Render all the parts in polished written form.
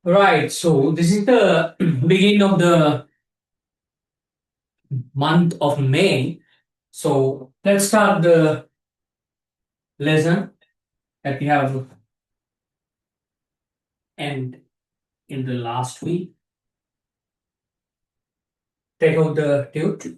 Right, so this is the beginning of the month of May. So let's start the lesson that we have end in the last week. Take out the tute.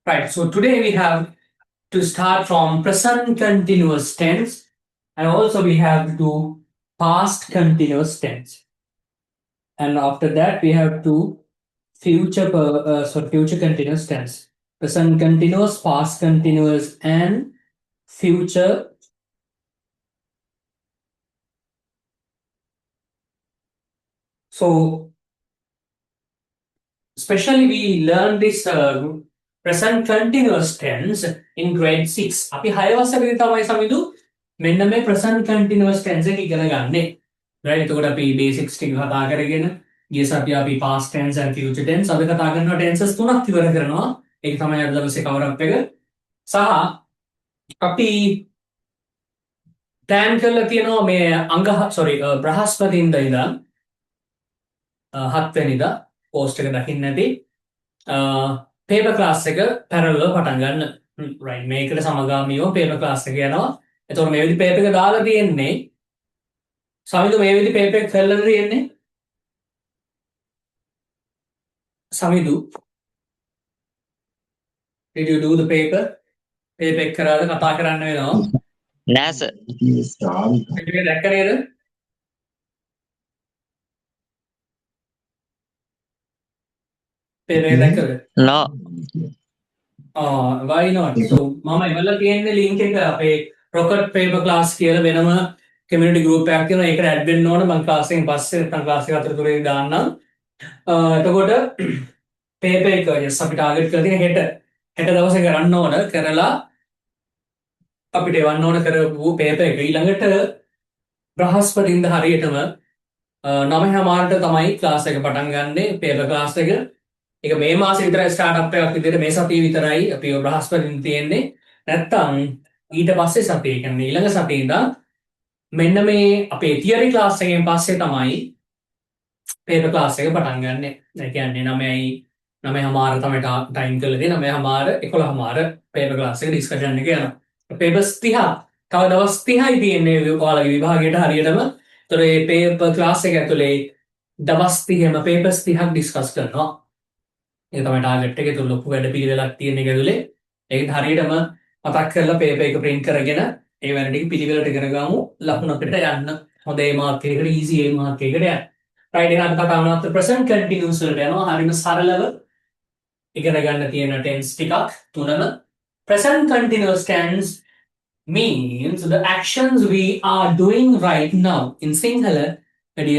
Right, so today we have to start from present continuous tense and also we have to do past continuous tense. And after that we have to future continuous tense. Present continuous, past continuous, and future. So especially we learn this present continuous tense in grade 6. අපි 6 වසරේදී තමයි සමිදු මෙන්න මේ present continuous tense එක ඉගෙන ගන්නෙ. right? එතකොට අපි basics ටික කතා කරගෙන ගිය සතියේ අපි past tense and future tense අපි කතා කරනවා tenses තුනක් ඉවර කරනවා. ඒක තමයි අද දවසේ cover up එක. සහ අපි plan කරලා තියෙනවා මේ බ්‍රහස්පතින්දා ඉඳන් 7 වෙනිදා post එක දකින්න නැති paper class එක parallel පටන් ගන්න. right මේකට සමගාමීව paper class එක යනවා. එතකොට මේ විදි paper එක දාලා තියෙන්නේ සමිදු මේ විදි paper එක කරලා තියෙන්නේ සමිදු did you do the paper එක කරාද කතා කරන්න වෙනවා නෑ සර් paper එක දැක්ක නේද paper එක දැක්කද no why not so මම ඉවල්ලා තියෙන්නේ link එක අපේ rocket paper class කියලා වෙනම community group එකක් තියෙනවා ඒකට add වෙන්න ඕන මම class එකෙන් පස්සේ නැත්නම් class එක අතරතුරේදී දාන්නම් එතකොට paper එක yes අපි target කරලා තියෙන හෙට දවසේ කරන්න ඕන කරලා අපිට එවන්න ඕන කරපු paper එක ඊළඟට බ්‍රහස්පතින්ද හරියටම 9:00ට තමයි class එක පටන් ගන්නෙ paper class එක ඒක මේ මාසේ විතරයි ස්ටාර්ට් අප් එකක් විදිහට මේ සතියේ විතරයි අපි බ්‍රහස්පතින් තියෙන්නේ නැත්තම් ඊට පස්සේ සතියේ කියන්නේ ඊළඟ සතියේ ඉඳන් මෙන්න මේ අපේ තියරි ක්ලාස් එකෙන් පස්සේ තමයි පේපර් ක්ලාස් එක පටන් ගන්න. ඒ කියන්නේ 9:00 තමයි ටයිම් කරලා තියෙන්නේ 9:00 11:00 පේපර් ක්ලාස් එක ඩිස්කෂන් එක යනවා. පේපර්ස් 30 තව දවස් 30යි තියෙන්නේ ඔයාලගේ විභාගයට හරියටම. ඒතර මේ පේපර් ක්ලාස් එක ඇතුලේ දවස් 30ම පේපර්ස් 30ක් ඩිස්කස් කරනවා. ඒක තමයි ටාගට් එක. ඒක ලොකු වැඩ පිළිවෙලක් තියෙන එක ඇතුලේ. ඒකට හරියටම මතක් කරලා පේපර් එක print කරගෙන ඒ වැඩ ටික පිළිවෙලට ඉගෙන ගමු ලකුණකට යන්න. හොඳ ඒ මාර්ක් එකකට easy ඒ මාර්ක් එකකට යන්න. right එහෙනම් කතා වුණාත් present continuous වලට යනවා. හරියම සරලව ඉගෙන ගන්න තියෙන tense ටිකක් තුනම present continuous tense means the actions we are doing right now in Sinhala වැඩි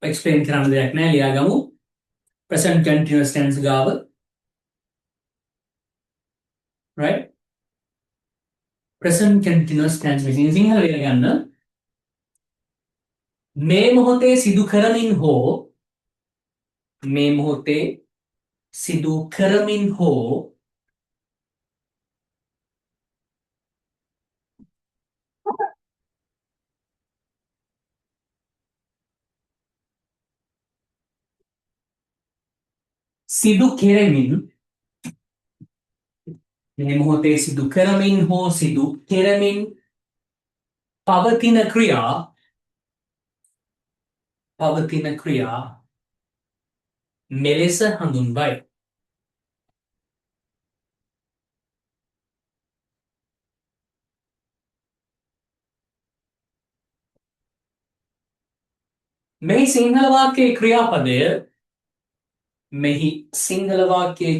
explain කරන්න දෙයක් නෑ ලියාගමු. present continuous tense ගාව right present continuous tense means Sinhala වෙන ගන්න මේ මොහොතේ සිදු කරමින් හෝ සිදු කෙරෙමින් මේ මොහොතේ සිදු කරමින් හෝ සිදු කෙරමින් පවතින ක්‍රියා මෙලෙස හඳුන්වයි. මෙහි සිංහල වාක්‍යයේ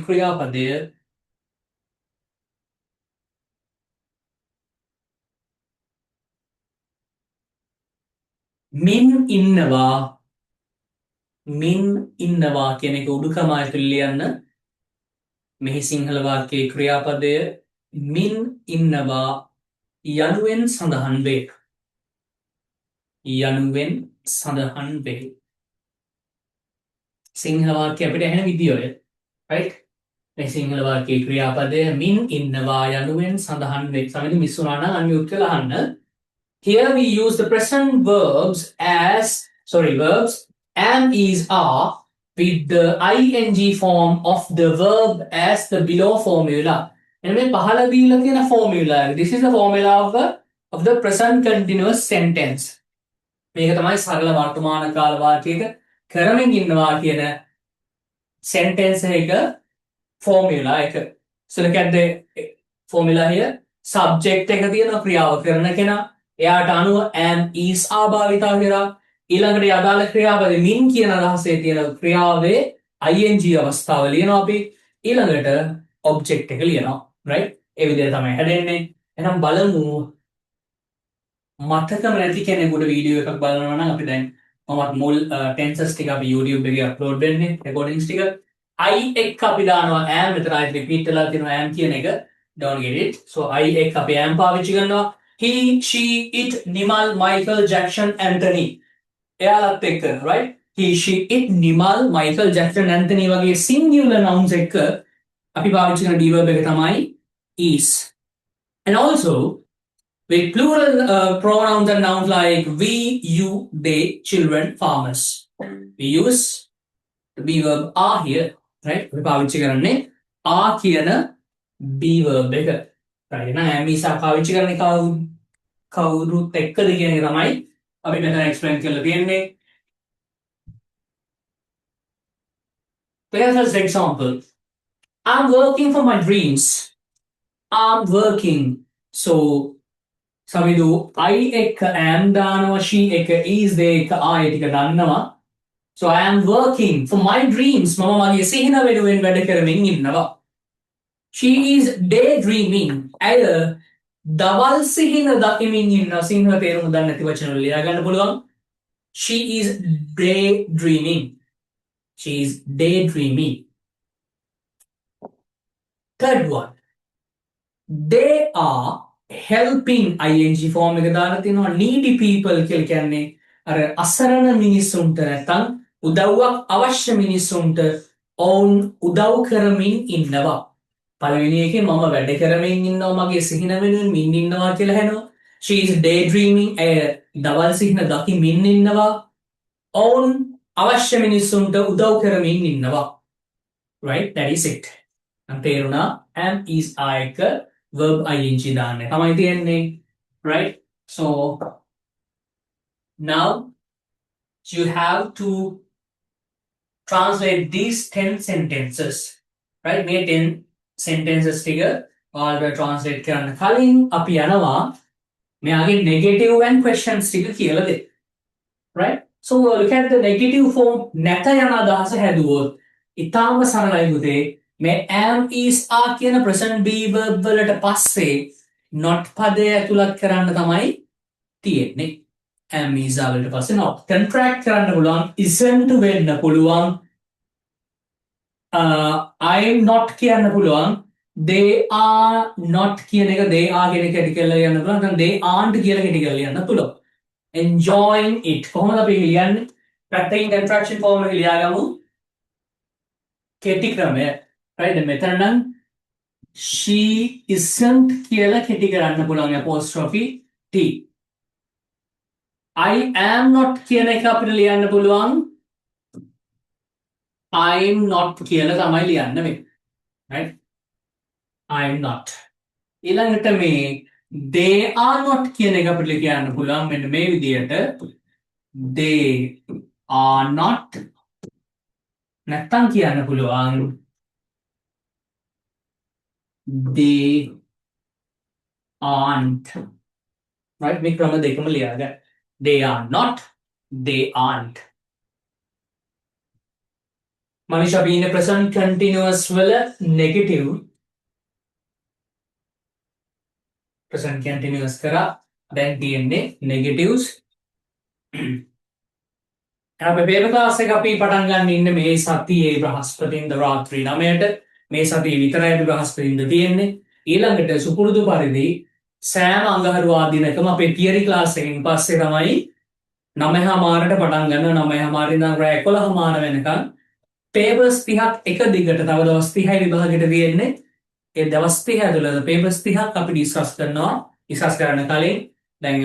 ක්‍රියාපදය මින් ඉන්නවා මින් ඉන්නවා කියන එක උඩුකම ඇතුළේ ලියන්න. මෙහි සිංහල වාක්‍යයේ ක්‍රියාපදය මින් ඉන්නවා යනුවෙන් සඳහන් වේ. යනුවෙන් සඳහන් වේ. සිංහල වාක්‍ය අපිට ඇහෙන විදිය ඔය. right? මේ සිංහල වාක්‍යයේ ක්‍රියාපදය මින් ඉන්නවා යනුවෙන් සඳහන් වේ. සමහරවිට මිස් වුණා නම් අන්මියුට් කරලා අහන්න. Here we use the present verbs verbs am, is, are with the ing form of the verb as the below formula. And මේ පහළ දීලා තියෙන formula. This is the formula of the present continuous sentence. මේක තමයි සරල වර්තමාන කාල වාක්‍යයක කරමින් ඉන්නවා කියන sentence එක formula එක. So look at the formula here. Subject එක තියෙනවා ක්‍රියාව කරන කෙනා. එයාට අනුව am, is, are භාවිතා කරා. ඊළඟට අදාළ ක්‍රියාපදෙ මින් කියන අදහසේ තියෙන ක්‍රියාවේ ing අවස්ථාව ලියනවා අපි. ඊළඟට object එක ලියනවා. right? ඒ විදිහට තමයි හැදෙන්නේ. එහෙනම් බලමු මතකම නැති කෙනෙකුට වීඩියෝ එකක් බලනවා නම් අපි දැන් මමත් මුල් ටෙන්සස් ටික අපි YouTube එකේ අප්ලෝඩ් වෙන්නේ රෙකෝඩින්ග්ස් ටික I එක්ක අපි දානවා am මෙතන I රිපීට් වෙලා තියෙනවා am කියන එක don't get it so I එක්ක අපි am පාවිච්චි කරනවා he she it Nimal Michael Jackson Anthony එයාලත් එක්ක right he she it Nimal Michael Jackson Anthony වගේ singular nouns එක්ක අපි පාවිච්චි කරන adverb එක තමයි is and also with plural pronouns and nouns like we, you, they, children, farmers. We use the be verb are here, right? We පාවිච්චි කරන්නේ are කියන be verb එක. right? එහෙනම් am is are පාවිච්චි කරන්නේ කවුරුත් එක්කද කියන එක තමයි අපි මෙතන explain කරලා තියෙන්නේ. Here's an example. I'm working for my dreams. I'm working. So සමිදු I එක am දානවා she එක is they එක I ටික දන්නවා so I am working for my dreams මම මගේ සිහින වෙනුවෙන් වැඩ කරමින් ඉන්නවා she is daydreaming ඇය දවල් සිහින දකිමින් ඉන්නවා සිංහල තේරුම දන්නේ නැති වචන වල ලියා ගන්න පුළුවන් she is daydreaming third one they are helping ing form එක දාලා තිනවා needy people කියලා කියන්නේ අර අසරණ මිනිස්සුන්ට නැත්නම් උදව්වක් අවශ්‍ය මිනිස්සුන්ට ඔවුන් උදව් කරමින් ඉන්නවා පළවෙනි එකේ මම වැඩ කරමින් ඉන්නවා මගේ සිහින වෙනුවෙන් මින් ඉන්නවා කියලා හැනවා she is daydreaming දවල් සිහින දකිමින් ඉන්නවා ඔවුන් අවශ්‍ය මිනිස්සුන්ට උදව් කරමින් ඉන්නවා right that is it නම් තේරුණා am is are එක verb ing දාන්න තමයි තියෙන්නේ right so now you have to translate these 10 sentences right මේ 10 sentences ටික ඔයාලට translate කරන්න කලින් අපි යනවා මෙයාගේ negative and questions ටික කියලා දෙන්න right so look at the negative form නැත යන අදහස හැදුවොත් ඊටාම සරලයි පුතේ මේ am is are කියන present be verb වලට පස්සේ not පදය ඇතුළත් කරන්න තමයි තියෙන්නේ am is are වලට පස්සේ not contract කරන්න පුළුවන් isn't වෙන්න පුළුවන් I'm not කියන්න පුළුවන් they are not කියන එක they are කියන එක කැටි කරලා ලියන්න පුළුවන් නැත්නම් they aren't කියලා කැටි කරලා ලියන්න පුළුවන් enjoying it කොහොමද අපි ලියන්නේ පැත්තකින් contraction form එක ලියාගමු කෙටි ක්‍රමය right මෙතන නම් she isn't කියලා කෙටි කරන්න පුළුවන් apostrophe t I am not කියන එක අපිට ලියන්න පුළුවන් I'm not කියලා තමයි ලියන්න මේ right I'm not ඊළඟට මේ they are not කියන එක අපිට ලියන්න පුළුවන් මෙන්න මේ විදියට they are not නැත්තම් කියන්න පුළුවන් they aren't right මේ ක්‍රම දෙකම ලියාගන්න they are not they aren't Manisha අපි ඉන්නේ present continuous වල negative present continuous කරා දැන් තියෙන්නේ negatives අපේ පේපර් ක්ලාස් එක අපි පටන් ගන්න ඉන්නේ මේ සතියේ බ්‍රහස්පතින්දා රාත්‍රී 9ට. මේ සතියේ විතරයි අපි බ්‍රහස්පතින්දා තියෙන්නේ. ඊළඟට සුපුරුදු පරිදි සෑම අඟහරුවා දිනකම අපේ තියරි ක්ලාස් එකකින් පස්සේ තමයි 9:00 පටන් ගන්න. 9:00 ඉඳන් රෑ 11:00 වෙනකන් පේපර්ස් 30ක් එක දිගට තව දවස් 30යි විභාගෙට තියෙන්නේ. ඒ දවස් 30 ඇතුළත පේපර්ස් 30ක් අපි ඩිස්කස් කරනවා. ඩිස්කස් කරන්න කලින් දැන්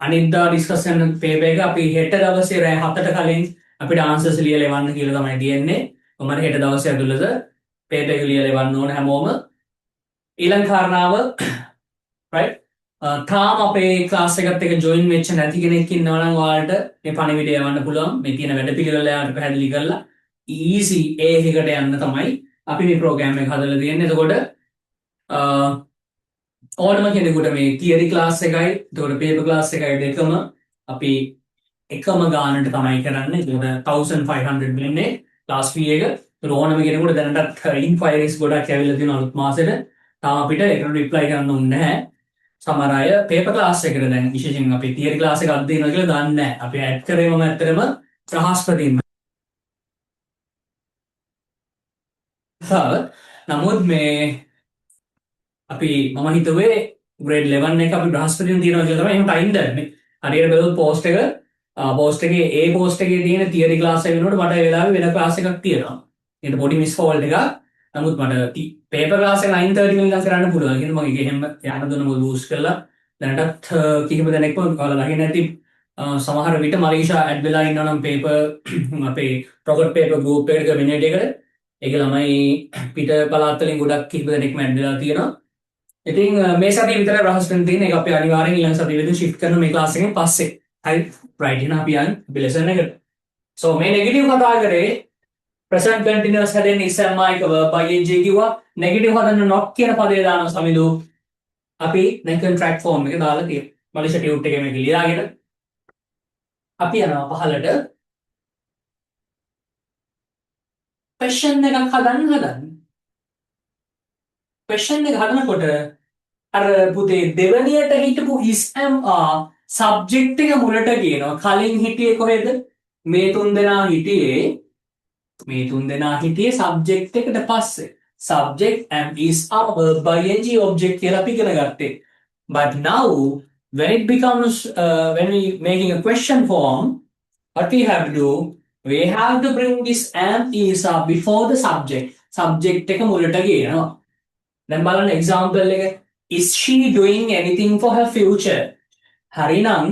අනිද්දා ඩිස්කස් කරන පේපර් එක අපි හෙට දවසේ රෑ 7ට කලින් අපිට ආන්සර්ස් ලියලා එවන්න කියලා තමයි තියෙන්නේ. කොහමද හෙට දවසේ ඇතුළත පේපර් එක ලියලා එවන්න ඕන හැමෝම. ඊළඟ කාරණාව right තාම අපේ ක්ලාස් එකත් එක්ක ජොයින් වෙච්ච නැති කෙනෙක් ඉන්නවා නම් ඔයාලට මේ පණිවිඩය යවන්න පුළුවන්. මේ තියෙන වැඩපිළිවෙල යාට පැහැදිලි කරලා easy A එකකට යන්න තමයි අපි මේ ප්‍රෝග්‍රෑම් එක හදලා තියෙන්නේ. එතකොට ඕනම කෙනෙකුට මේ තියරි ක්ලාස් එකයි එතකොට පේපර් ක්ලාස් එකයි දෙකම අපි එකම ගානට තමයි කරන්නේ. එතකොට 1500 වෙන්නේ ක්ලාස් ෆී එක. ඒතර ඕනම කෙනෙකුට දැනටත් ඉන්ක්වයරිස් ගොඩක් ඇවිල්ලා තියෙනවා අලුත් මාසෙට. තාම අපිට ඒකට රිප්ලයි කරන්න ඕනේ නැහැ. සමහර අය පේපර් ක්ලාස් එකට දැන් විශේෂයෙන් අපි තියරි ක්ලාස් එකක් දෙනවා කියලා දන්නේ නැහැ. අපි ඇඩ් කරේම ඇත්තටම බ්‍රහස්පතින්ම. නමුත් මේ අපි මම හිතුවේ ග්‍රේඩ් 11 එක අපි බ්‍රහස්පතින් තියනවා කියලා තමයි එහෙම ටයිම් දැම්මේ. හරියට බැලුවොත් පෝස්ට් එකේ ඒ පෝස්ට් එකේ තියෙන තියරි ක්ලාස් එක වෙනකොට මට ඒ වෙලාවේ වෙන ක්ලාස් එකක් තියෙනවා. ඒක පොඩි මිස් ෆෝල්ට් එකක්. නමුත් මට පේපර් ක්ලාස් එක 9:30 වෙනිදා කරන්න පුළුවන්. ඒ කියන්නේ මම ඒක එහෙම යන්න දුන්නම ලූස් කරලා දැනටත් කිහිප දෙනෙක්ම ඔයාලා ළඟ නැති සමහර විට මලීෂා ඇඩ් වෙලා ඉන්නවා නම් පේපර් අපේ ප්‍රොජෙක්ට් පේපර් ගෲප් එකට කමියුනිටි එකට ඒක ළමයි පිට පළාත් වලින් ගොඩක් කිහිප දෙනෙක්ම ඇඩ් වෙලා තියෙනවා. ඉතින් මේ සතිය විතරයි බ්‍රහස්පතින් තියෙන එක අපි අනිවාර්යෙන් ඊළඟ සතිය වෙදින් shift කරන මේ ක්ලාස් එකෙන් පස්සේ. හරි right එහෙනම් අපි යන් අපි lesson එකට. So මේ negative කතා කරේ present continuous හැදෙන්නේ ඉස්සෙල්ලා එක verb ing කිව්වා. negative හදන්න not කියන පදේ දාන සමිදු අපි then contract form එක දාලා තියෙනවා. මලිෂා ටියුට් එකේ මේක ලියාගෙන අපි යනවා පහලට question එකක් හදන්න. question එක හදනකොට අර පුතේ දෙවනියට හිටපු is am are subject එක මුලට කියනවා. කලින් හිටියේ කොහෙද? මේ තුන් දෙනා හිටියේ subject එකට පස්සේ. subject am is are verb ing object කියලා අපි ඉගෙන ගත්තේ. But now when it becomes when we making a question form, what we have to do, we have to bring this am is are before the subject. subject එක මුලට කියනවා. දැන් බලන්න example එක is she doing anything for her future? හරිනම්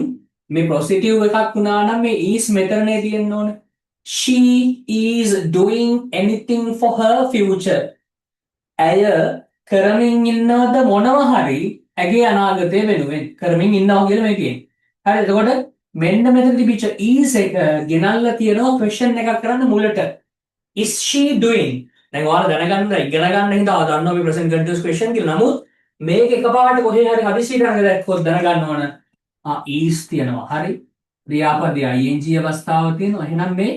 මේ positive එකක් වුණා නම් මේ is මෙතනනේ තියෙන්න ඕනේ. She is doing anything for her future. ඇය කරමින් ඉන්නවද මොනවා හරි ඇගේ අනාගතය වෙනුවෙන් කරමින් ඉන්නවා කියලා මේ කියන්නේ. හරි එතකොට මෙන්න මෙතන තිබිච්ච is එක ගෙනල්ලා තියෙනවා question එකක් කරන්න මුලට. Is she doing? දැන් ඔයාලා දැනගන්න ඉගෙන ගන්න හින්දා දන්නවා මේ present continuous question කියලා. නමුත් මේක එකපාරට කොහේ හරි හදිසියට අරගෙන දැක්කොත් දැනගන්න ඕන is තියෙනවා. හරි. ක්‍රියාපදයේ ing අවස්ථාව තියෙනවා. එහෙනම් මේ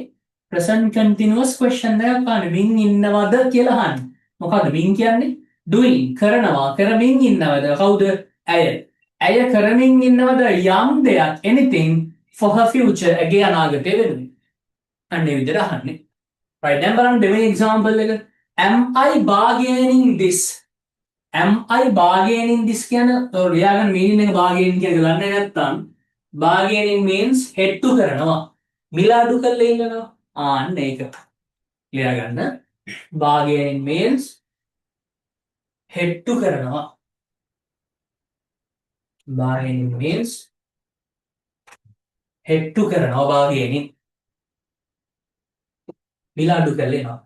present continuous question එකක් ගන්න මින් ඉන්නවද කියලා අහන්න. මොකද්ද මින් කියන්නේ? doing කරනවා කරමින් ඉන්නවද? කවුද? ඇය. ඇය කරමින් ඉන්නවද යම් දෙයක් anything for her future ඇගේ අනාගතය වෙනුවෙන්. අන්නේ විදිහට අහන්නේ. right දැන් බලන්න දෙවෙනි example එක. am I bargaining this? am I bargaining this කියන ලියාගන්න meaning එක bargaining කියන එක දන්නේ නැත්නම් bargaining means හෙට්ටු කරනවා. මිල අඩු කරලා ඉන්නනවා. අන්න ඒක. ලියාගන්න. bargaining means හෙට්ටු කරනවා. bargaining means හෙට්ටු කරනවා bargaining. මිල අඩු කරලා එනවා.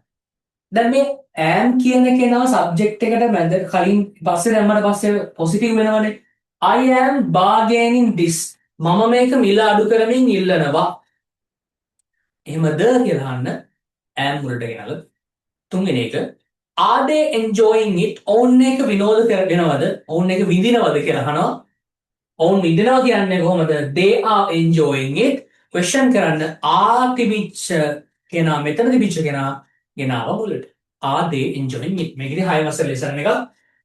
දැන් මේ am කියන කෙනා subject එකට මැද කලින් පස්සේ දැම්මට පස්සේ positive වෙනවනේ. I am bargaining this. මම මේක මිල අඩු කරමින් ඉල්ලනවා. එහෙමද කියලා අහන්න am වලට ගෙනල්ලා තුන්වෙනි එක are they enjoying it? ඔවුන් එක විනෝද කරගෙනවද? ඔවුන් එක විඳිනවද කියලා අහනවා. ඔවුන් විඳිනවා කියන්නේ කොහොමද? they are enjoying it. question කරන්න are තිබිච්ච කෙනා මෙතන තිබිච්ච කෙනා ගෙනාව මුලට. are they enjoying it? මේකේ 6 වසර lesson එකක්.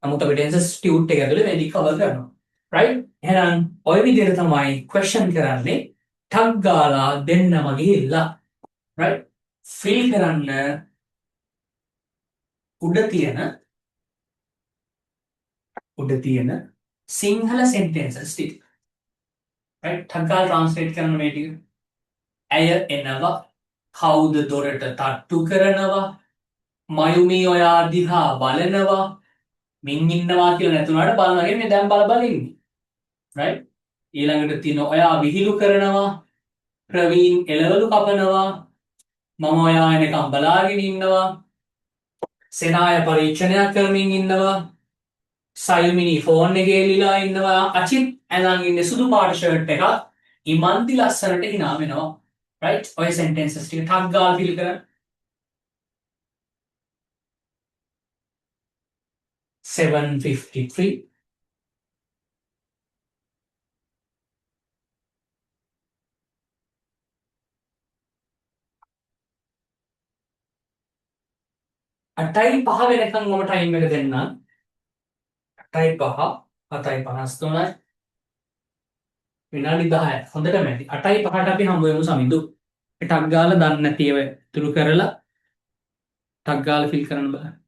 නමුත් අපි tenses tutor එක ඇතුලේ මේක cover කරනවා. right? එහෙනම් ඔය විදිහට තමයි question කරන්නේ. ටක් ගාලා දෙන්නම ගිහිල්ලා right fill කරන්න උඩ තියෙන සිංහල sentences ටික right ටග්ගාලා translate කරන්න මේ ටික ඇය එනවා කවුද දොරට තට්ටු කරනවා මයුමී ඔයා දිහා බලනවා මින් ඉන්නවා කියලා නැතුණාට බලනගෙන මේ දැන් බල ඉන්නේ right ඊළඟට තියෙන ඔයා විහිළු කරනවා ප්‍රවීන් එළවලු කපනවා මම ඔයා එනකම් බලාගෙන ඉන්නවා සෙනාය පරීක්ෂණයක් කරමින් ඉන්නවා සයුමිනි ෆෝන් එකේ එල්ලලා ඉන්නවා අචිත් ඇඳන් ඉන්නේ සුදු පාට ෂර්ට් එකක් ඉමන්ති ලස්සනට hina වෙනවා right ඔය sentences ටික ටක් ගාලා fill කරන්න 753 8:05 වෙනකන් මම ටයිම් එක දෙන්නම් 8:05 7:53යි විනාඩි 10යි හොඳටම ඇති 8:05ට අපි හම්බ වෙමු සමිඳු ටක් ගාලා දන්නේ නැති ඒවා ඉතුරු කරලා ටක් ගාලා fill කරන්න බලන්න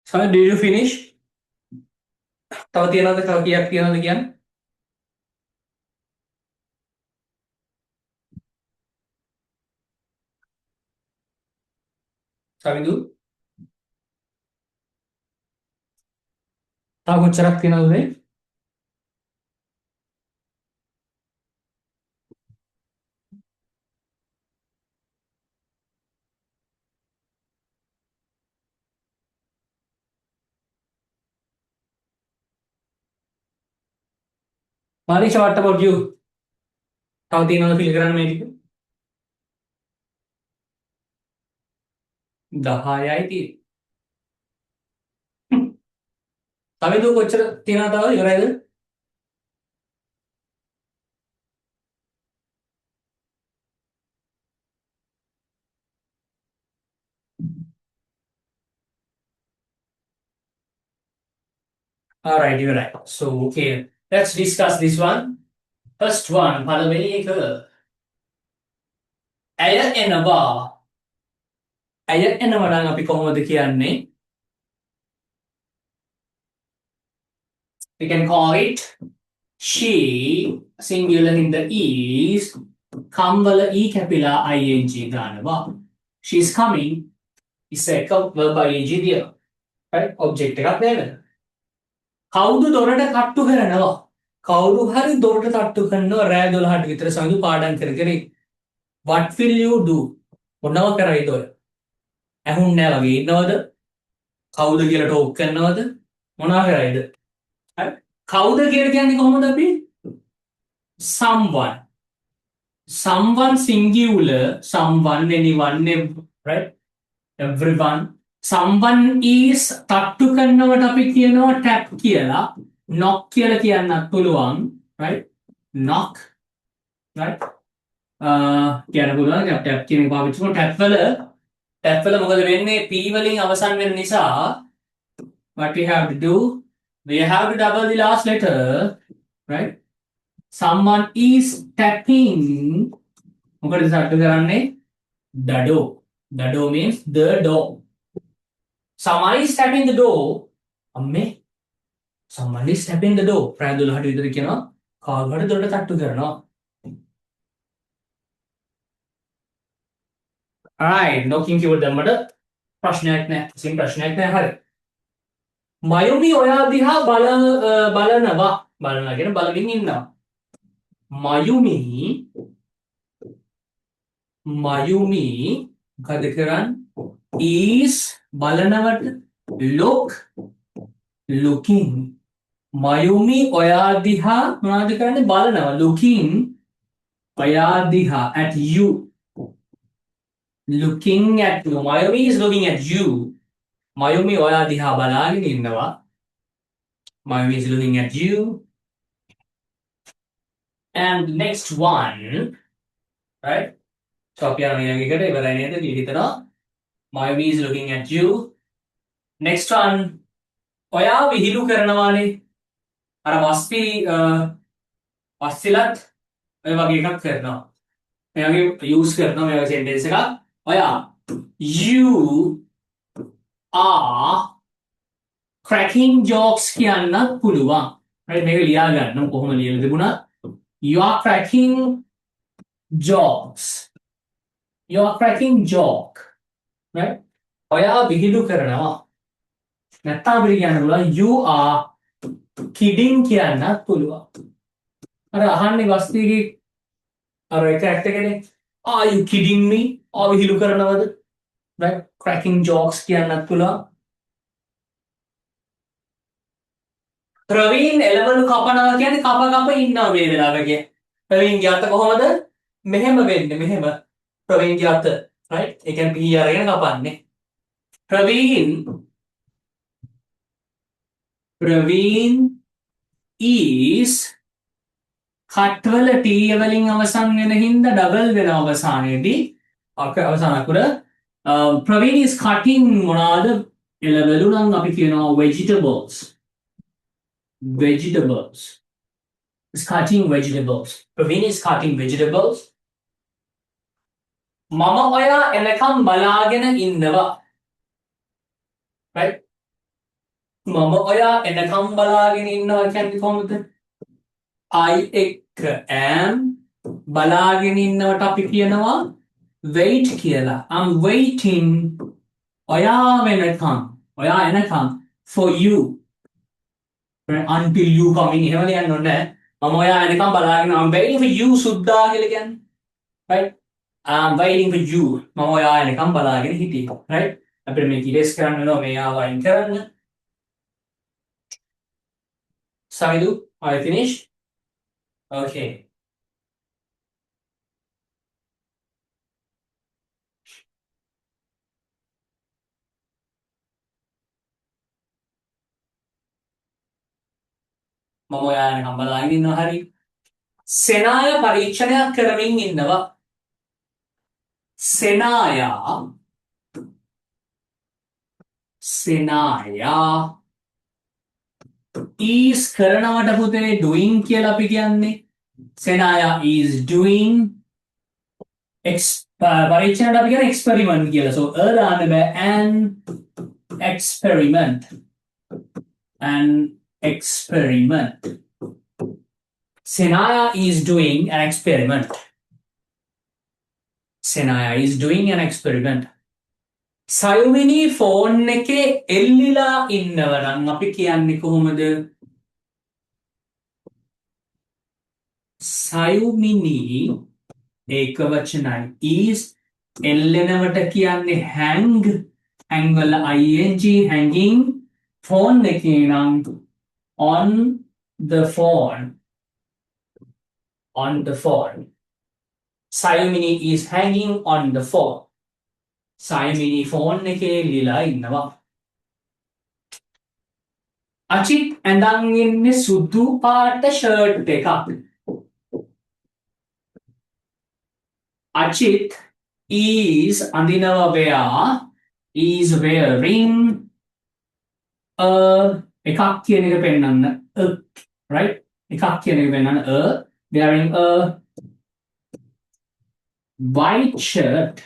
So did you finish? තව තියනවද තව කීයක් තියනවද කියන්න? සමිදු තව කොච්චරක් තියනවද මේ? Manisha, what about you? තව තියනවද fill කරන්න මේ ටික? 10යි තියෙන්නේ. සමිදු කොච්චර තියනවද තව ඉවරයිද? All right, you're right. So, okay, let's discuss this one. First one, පළවෙනි එක. ඇය එනවා. ඇය එනවා නම් අපි කොහොමද කියන්නේ? We can call it she, singular in the is, come වල e කැපිලා ing දානවා. She is coming. is එක verb ing there. Right? Object එකක් නේද? කවුද දොරට තට්ටු කරනවා? කවුරු හරි දොරට තට්ටු කරනවා රෑ 12ට විතර සමිඳු පාඩම් කර කර. What will you do? මොනව කරයිද ඔය? ඇහුන්නේ නැහැ වගේ ඉන්නවද? කවුද කියලා ටෝක් කරනවද? මොනවා කරයිද? හරි? කවුද කියලා කියන්නේ කොහොමද අපි? Someone. Someone singular, someone, anyone, right? Everyone. Someone is තට්ටු කරනවට අපි කියනවා tap කියලා. Knock කියලා කියන්නත් පුළුවන්, right? Knock, right? කියන්න පුළුවන් tap කියන එක පාවිච්චි කරන tap වල මොකද වෙන්නේ? p වලින් අවසන් වෙන නිසා what we have to do? We have to double the last letter, right? Someone is tapping. මොකද තට්ටු කරන්නේ? The door. The door means the door. Someone is tapping the door. අම්මේ. Someone is tapping the door. රෑ 12ට විතර කියනවා කවුරු හරි දොරට තට්ටු කරනවා. Alright, knocking keyboard දැම්මට ප්‍රශ්නයක් නැහැ. කිසිම ප්‍රශ්නයක් නැහැ. හරි. මයුමි ඔයා දිහා බලනවා. බලනවා කියන බලමින් ඉන්නවා. මයුමි මොකද කරන්නේ? is බලනවට looking. මයුමි ඔයා දිහා මොනවද කරන්නේ? බලනවා. looking ඔයා දිහා at you. Looking at you. Mayumi is looking at you. Mayumi ඔයා දිහා බලාගෙන ඉන්නවා. Mayumi is looking at you. And next one, right? So අපි යන ඊළඟ එකට ඉවරයි නේද? හිතනවා. Mayumi is looking at you. Next one, ඔයා විහිළු කරනවානේ. අර වස්තිලත් ඔය වගේ එකක් කරනවා. මෙයාගේ use කරනවා මේ වගේ sentence එකක්. ඔයා you are cracking jokes කියන්නත් පුළුවන්. right මේක ලියා ගන්න කොහොම ලියලා තිබුණා. You are cracking jokes. You are cracking joke. right ඔයා විහිළු කරනවා. නැත්නම් අපිට කියන්න පුළුවන් you are kidding කියන්නත් පුළුවන්. අර අහන්නේ වස්තිගේ අර එක එකනේ are you kidding me? විහිළු කරනවද? right cracking jokes කියන්නත් පුළුවන්. ප්‍රවීන් එළවලු කපනවා කියන්නේ කප ඉන්නවා මේ වෙලාවක. ප්‍රවීන්ගේ අත කොහොමද? මෙහෙම වෙන්නේ මෙහෙම. ප්‍රවීන්ගේ අත right ඒ කියන්නේ පී අරගෙන කපන්නේ. ප්‍රවීන් is කට්වල t වලින් අවසන් වෙන හින්දා ඩබල් වෙන අවසානයේදී අවසාන අකුර Praveen is cutting මොනවාද එළවලු නම් අපි කියනවා vegetables is cutting vegetables. Praveen is cutting vegetables. මම ඔයා එනකම් බලාගෙන ඉන්නවා. right මම ඔයා එනකම් බලාගෙන ඉන්නවා කියන්නේ කොහොමද? I එක්ක am බලාගෙන ඉන්නවට අපි කියනවා wait කියලා. I'm waiting ඔයා වෙනකම්. ඔයා එනකම් for you. Until you coming එහෙම ලියන්න ඕනේ නැහැ. මම ඔයා එනකම් බලාගෙන I'm waiting for you සුද්දා කියලා කියන්නේ. Right? I'm waiting for you. මම ඔයා එනකම් බලාගෙන හිටියේ. Right? අපිට මේක ඉරේස් කරන්න වෙනවා මෙයාව අයින් කරන්න. Samidu, are you finished? Okay. මම ඔයා එනකම් බලාගෙන ඉන්නවා හරි. සෙනාය පරීක්ෂණයක් කරමින් ඉන්නවා. සෙනායා is කරනවට පුතේ doing කියලා අපි කියන්නේ. සෙනායා is doing පරීක්ෂණයට අපි කියන්නේ experiment කියලා. So දාන්න බෑ an experiment. Senaya is doing an experiment. Sayumini phone එකේ එල්ලිලා ඉන්නව නම් අපි කියන්නේ කොහොමද? සයුමිනී ඒක වචනයි is එල්ලෙනවට කියන්නේ hang වල ing hanging ෆෝන් එකේ නම් on the phone. Sayumini is hanging on the phone. Sayumini phone එකේ ලිලා ඉන්නවා. අචිත් ඇඳන් ඉන්නේ සුදු පාට ෂර්ට් එකක්. Achit is අඳිනවා is wearing එකක් කියන එක පෙන්නන්න right එකක් කියන එක පෙන්නන්න wearing a white shirt.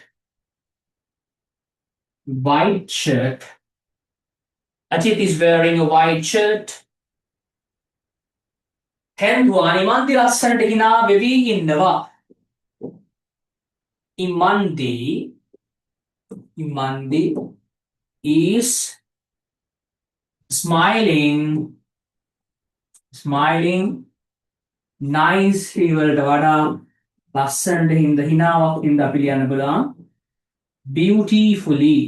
Achit is wearing a white shirt. තෙන්දුවානි මන්දි ලස්සනට hina වෙවි ඉන්නවා. Imandi is smiling nicely වලට වඩා ලස්සනට හිනාවක් හින්දා අපි ලියන්න බලන්න beautifully.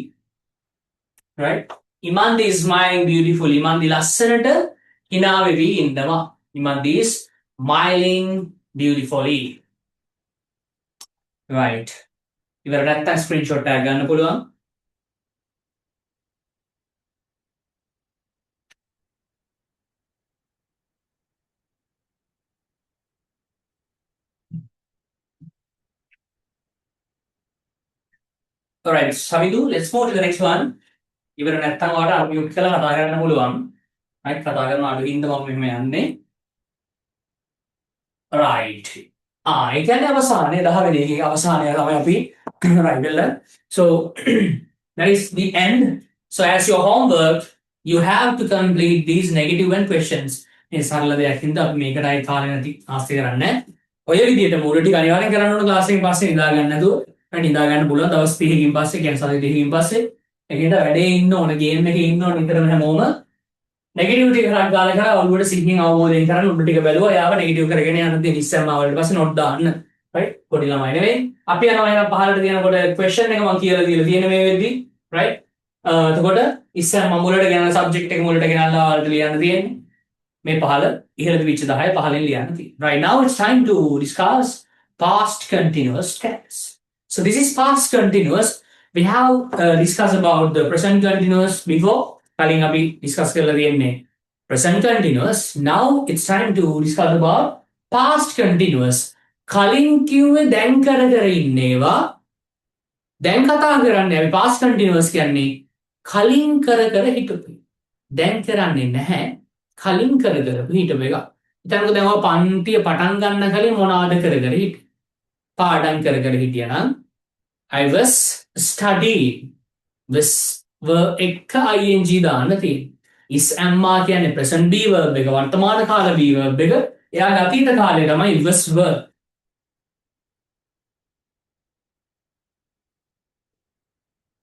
Right? Imandi is smiling beautifully. Imandi ලස්සනට hina වෙවි ඉන්නවා. Imandi is smiling beautifully. Right. ඉවර නැත්තම් ස්ක්‍රීන්ෂොට් එකක් ගන්න පුළුවන්. Alright, Samidu, let's move to the next one. ඉවර නැත්තම් ඔයාලට unmute කරලා කතා කරන්න පුළුවන්. right කතා කරන අඩුවින්ද මම මෙහෙම යන්නේ. Right. ඒ කියන්නේ අවසානයේ 10 වෙනි එකේ අවසානය තමයි අපි right වෙල. So that is the end. So as your homework you have to complete these negative and questions. මේ සරල දෙයක් හින්දා අපි මේකටයි කාලේ නැති ආස්ති කරන්නේ. ඔය විදිහට මූල ටික අනිවාර්යෙන් කරන්න ඕන ක්ලාස් එකෙන් පස්සේ නිදා ගන්න නැතුව නිදා ගන්න පුළුවන් දවස් 30කින් පස්සේ කියන්නේ සති 30කින් පස්සේ ඒකෙන්ද වැඩේ ඉන්න ඕන ගේම් එකේ ඉන්න ඕන නිතරම හැමෝම නෙගටිව් ටික කරලා ගාලා කරලා ඔළුවට සිහින් අවබෝධයෙන් කරන්න උඩ ටික බැලුවා යාව නෙගටිව් කරගෙන යන දේ ඉස්සෙල්ම ආවලට පස්සේ නොට් දාන්න right පොඩි ළමයි නෙවෙයි අපි යනවා එහෙනම් පහළට තියෙනකොට question එක මම කියලා දීලා තියෙන මේ වෙද්දි right එතකොට ඉස්සෙල්ම මම මුලට ගෙනන subject එක මුලට ගෙනල්ලා ආවලට ලියන්න තියෙන්නේ මේ පහළ ඉහළට විච්ච 10 පහළෙන් ලියන්න තියෙන්නේ right now it's time to discuss past continuous tense. So this is past continuous. We have discussed about the present continuous before. කලින් අපි discuss කරලා තියෙන්නේ present continuous. Now it's time to discuss about past continuous. කලින් කිව්වේ දැන් කර ඉන්නේවා. දැන් කතා කරන්නේ අපි past continuous කියන්නේ කලින් කර හිටපු. දැන් කරන්නේ නැහැ. කලින් කර හිටපු එක. හිතන්නකෝ දැන් ඔය පන්තිය පටන් ගන්න කලින් මොනවද කර හිටියේ? පාඩම් කර හිටියා නම් I was studying. Was එක ing දාන්න තියෙන්නේ. is amma කියන්නේ present b verb එක වර්තමාන කාල b verb එක එයාගේ අතීත කාලේ තමයි was were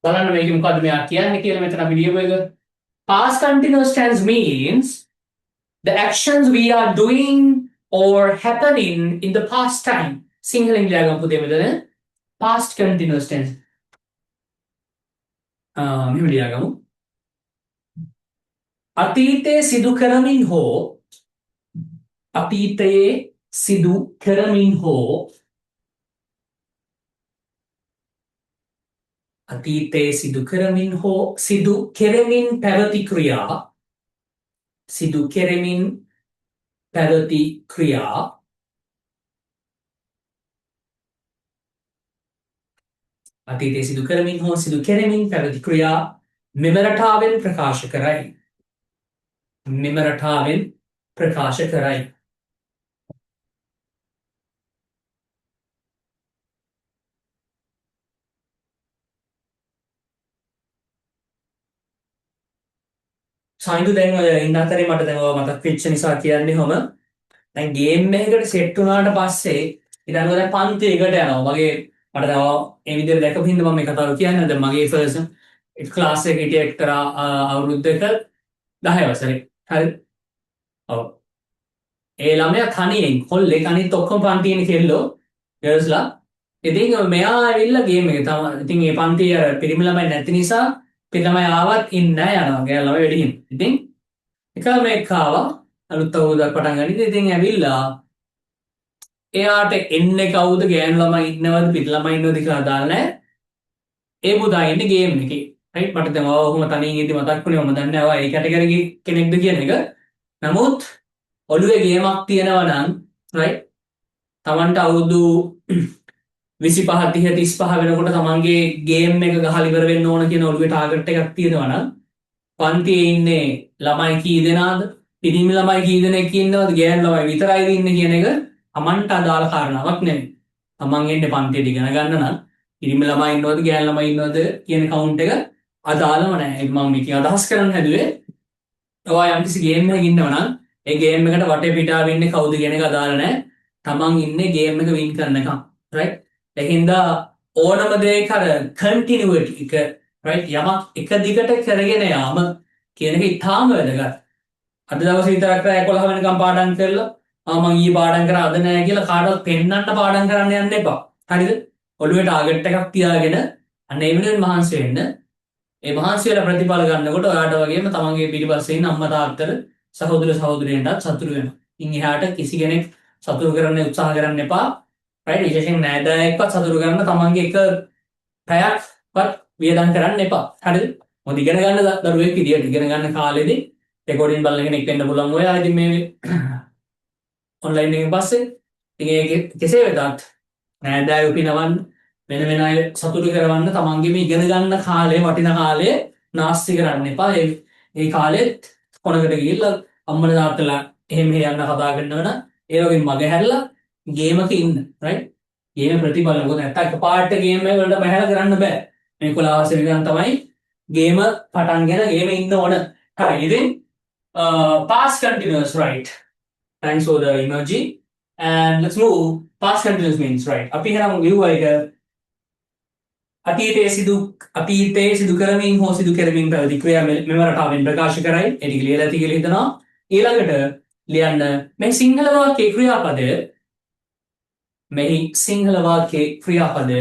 බලන්න මේක මොකද්ද මෙයා කියන්නේ කියලා මෙතන අපි ලියමු එක past continuous tense means the actions we are doing or happening in the past time සිංහලෙන් ලියගමු පුතේ මෙතන past continuous tense මෙහෙම ලියගමු අතීතයේ සිදු කරමින් හෝ අතීතයේ සිදු කරමින් හෝ අතීතයේ සිදු කරමින් හෝ සිදු කෙරෙමින් පැවති ක්‍රියා සිදු කෙරෙමින් පැවති ක්‍රියා අතීතයේ සිදු කරමින් හෝ සිදු කෙරෙමින් පැවති ක්‍රියා මෙම රටාවෙන් ප්‍රකාශ කරයි මෙම රටාවෙන් ප්‍රකාශ කරයි සයින්දු දැන් ඔය ඉන්න අතරේ මට දැන් ඔය මතක් වෙච්ච නිසා කියන්නේ කොහම දැන් ගේම් එකකට සෙට් වුණාට පස්සේ ඊට අනුව දැන් පන්තියකට යනවා මගේ මට දැන් ඒ විදිහට දැකපු හින්දා මම මේ කතාව කියන්නේ දැන් මගේ ෆර්ස්ට් ක්ලාස් එකේ හිටිය එක්තරා අවුරුද්දක 10 වසරේ හරි ඔව් ඒ ළමයා තනියෙන් කොල්ලෙක් අනිත් ඔක්කොම පන්තියේ කෙල්ලෝ ගර්ල්ස්ලා ඉතින් මෙයා ඇවිල්ලා ගේම් එක තමයි ඉතින් මේ පන්තියේ අර පිරිමි ළමයි නැති නිසා පිරිමි ළමයි ආවත් ඉන්නේ නැහැ යනවා ගෑනු ළමයි වැඩි හින් ඉතින් එක මේක ආවා අලුත් අවුරුද්දක් පටන් ගනිද්දී ඉතින් ඇවිල්ලා එයාට එන්නේ කවුද ගෑනු ළමයි ඉන්නවද පිරිමි ළමයි ඉන්නවද කියලා දාලා නැහැ ඒ පුතා ඉන්නේ ගේම් එකේ රයිට් මට දැන් ඔහොම තනියෙන් ඉඳි මතක් වුණේ මම දන්නේ නැහැ ඒ කැටගරි කෙනෙක්ද කියන එක නමුත් ඔළුවේ ගේමක් තියෙනවා නම් රයිට් තමන්ට අවුරුදු 25 30 35 වෙනකොට තමන්ගේ ගේම් එක ගහලා ඉවර වෙන්න ඕන කියන ඔළුවේ ටාගට් එකක් තියෙනවා නම් පන්තියේ ඉන්නේ ළමයි කී දෙනාද පිරිමි ළමයි කී දෙනෙක් ඉන්නවද ගෑනු ළමයි විතරයිද ඉන්නේ කියන එක තමන්ට අදාළ කාරණාවක් නෙමෙයි තමන් එන්නේ පන්තියට ඉගෙන ගන්න නම් පිරිමි ළමයි ඉන්නවද ගෑනු ළමයි ඉන්නවද කියන කවුන්ට් එක අදාළම නැහැ මම මේක අදහස් කරන්න හැදුවේ ඔයා යම්කිසි ගේම් එකක ඉන්නවා නම් ඒ ගේම් එකට වටේ පිටාව ඉන්නේ කවුද කියන එක අදාළ නැහැ තමන් ඉන්නේ ගේම් එක වින් කරනකම් රයිට් එහින්දා ඕනම දෙයක අර කන්ටිනියුටි එක රයිට් යමක් එක දිගට කරගෙන යාම කියන එක ඉතාම වැදගත් අද දවසේ විතරක් රෑ 11 වෙනකම් පාඩම් කරලා මම ඊයේ පාඩම් කරා අද නෑ කියලා කාටවත් පෙන්නන්න පාඩම් කරන්න යන්න එපා හරිද ඔළුවේ ටාගට් එකක් තියාගෙන අන්න ඒ වෙනුවෙන් මහන්සි වෙන්න ඒ මහන්සි වෙලා ප්‍රතිඵල ගන්නකොට ඔයාට වගේම තමන්ගේ පිටිපස්සේ ඉන්න අම්මා තාත්තට සහෝදර සහෝදරියන්ටත් සතුටු වෙනවා. ඉන් එහාට කිසි කෙනෙක් සතුටු කරන්න උත්සාහ කරන්න එපා. රයිට් විශේෂයෙන් නෑදෑයෙක්වත් සතුටු කරන්න තමන්ගේ එක පැයක්වත් වියදම් කරන්න එපා. හරිද? මොකද ඉගෙන ගන්න දරුවෙක් විදියට ඉගෙන ගන්න කාලෙදී රෙකෝඩින් බලන කෙනෙක් වෙන්න පුළුවන් ඔයා ඉතින් මේ ඔන්ලයින් එකෙන් පස්සේ ඉතින් ඒක කෙසේ වෙතත් නෑදෑයෝ පිනවන්න වෙන වෙන අය සතුටු කරවන්න තමන්ගේ මේ ඉගෙන ගන්න කාලේ වටිනා කාලේ නාස්ති කරන්න එපා. ඒ කාලෙත් කොනකට ගිහිල්ලා අම්මලා තාත්තලා එහෙම යන්න කතා කරනවන ඒ වගේ මග හැරලා ගේම් එකක ඉන්න රයිට් ගේම් ප්‍රතිඵල මොකද නැත්තම් එකපාරට ගේම් එක වලට බහැලා කරන්න බෑ මේ 11 වෙනිකන් තමයි ගේම පටන්ගෙන ගේම ඉන්න ඕන හරි ඉතින් past continuous right thanks for the emoji and let's move past continuous means right අපි හරම ලියුවා එක අතීතයේ සිදු කරමින් හෝ සිදු කරමින් පැවති ක්‍රියා මෙම රටාවෙන් ප්‍රකාශ කරයි. ඒක ලියලා ඇති කියලා හිතනවා. ඊළඟට ලියන්න මේ සිංහල වාක්‍යයේ ක්‍රියාපදය මෙහි සිංහල වාක්‍යයේ ක්‍රියාපදය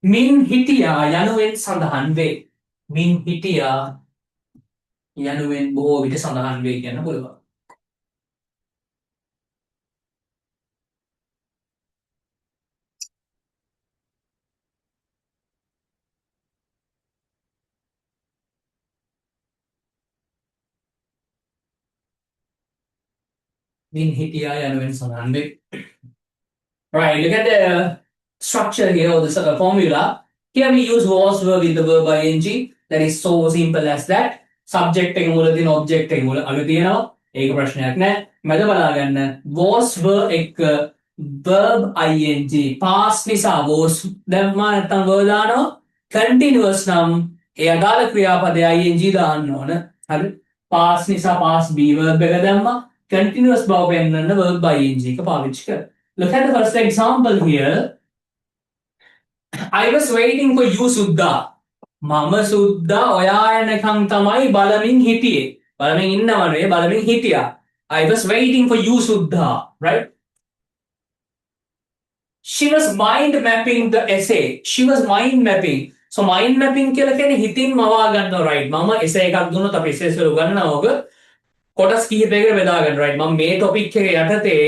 මින් හිටියා යනුවෙන් සඳහන් වේ. මින් හිටියා යනුවෙන් බොහෝ විට සඳහන් වේ කියන්න පුළුවන්. Min hitia යනුවෙන් සඳහන් වේ. Right, look at the structure here or the formula. Here we use was verb with the verb ing. That is so simple as that. Subject එක මුල තියෙන object එක මුල අග තියෙනවා. ඒක ප්‍රශ්නයක් නෑ. මැද බලා ගන්න was verb එක verb ing past නිසා was දැම්මා නැත්නම් verb දානවා continuous නම් ඒ අදාළ ක්‍රියාපදයේ ing දාන්න ඕන. හරි. past නිසා past be verb එක දැම්මා. continuous බව පෙන්වන්න verb by ing එක පාවිච්චි කරා. Look at the first example here. I was waiting for you සුද්දා. මම සුද්දා ඔයා එනකන් තමයි බලමින් හිටියේ. බලමින් ඉන්නව නෙවෙයි බලමින් හිටියා. I was waiting for you සුද්දා. Right? She was mind mapping the essay. She was mind mapping. So mind mapping කියලා කියන්නේ හිතින් මවා ගන්නවා right. මම essay එකක් දුන්නොත් අපි essays වල උගන්වනවා ඔබ කොටස් කිහිපයකට බෙදා ගන්න right. මම මේ topic එක යටතේ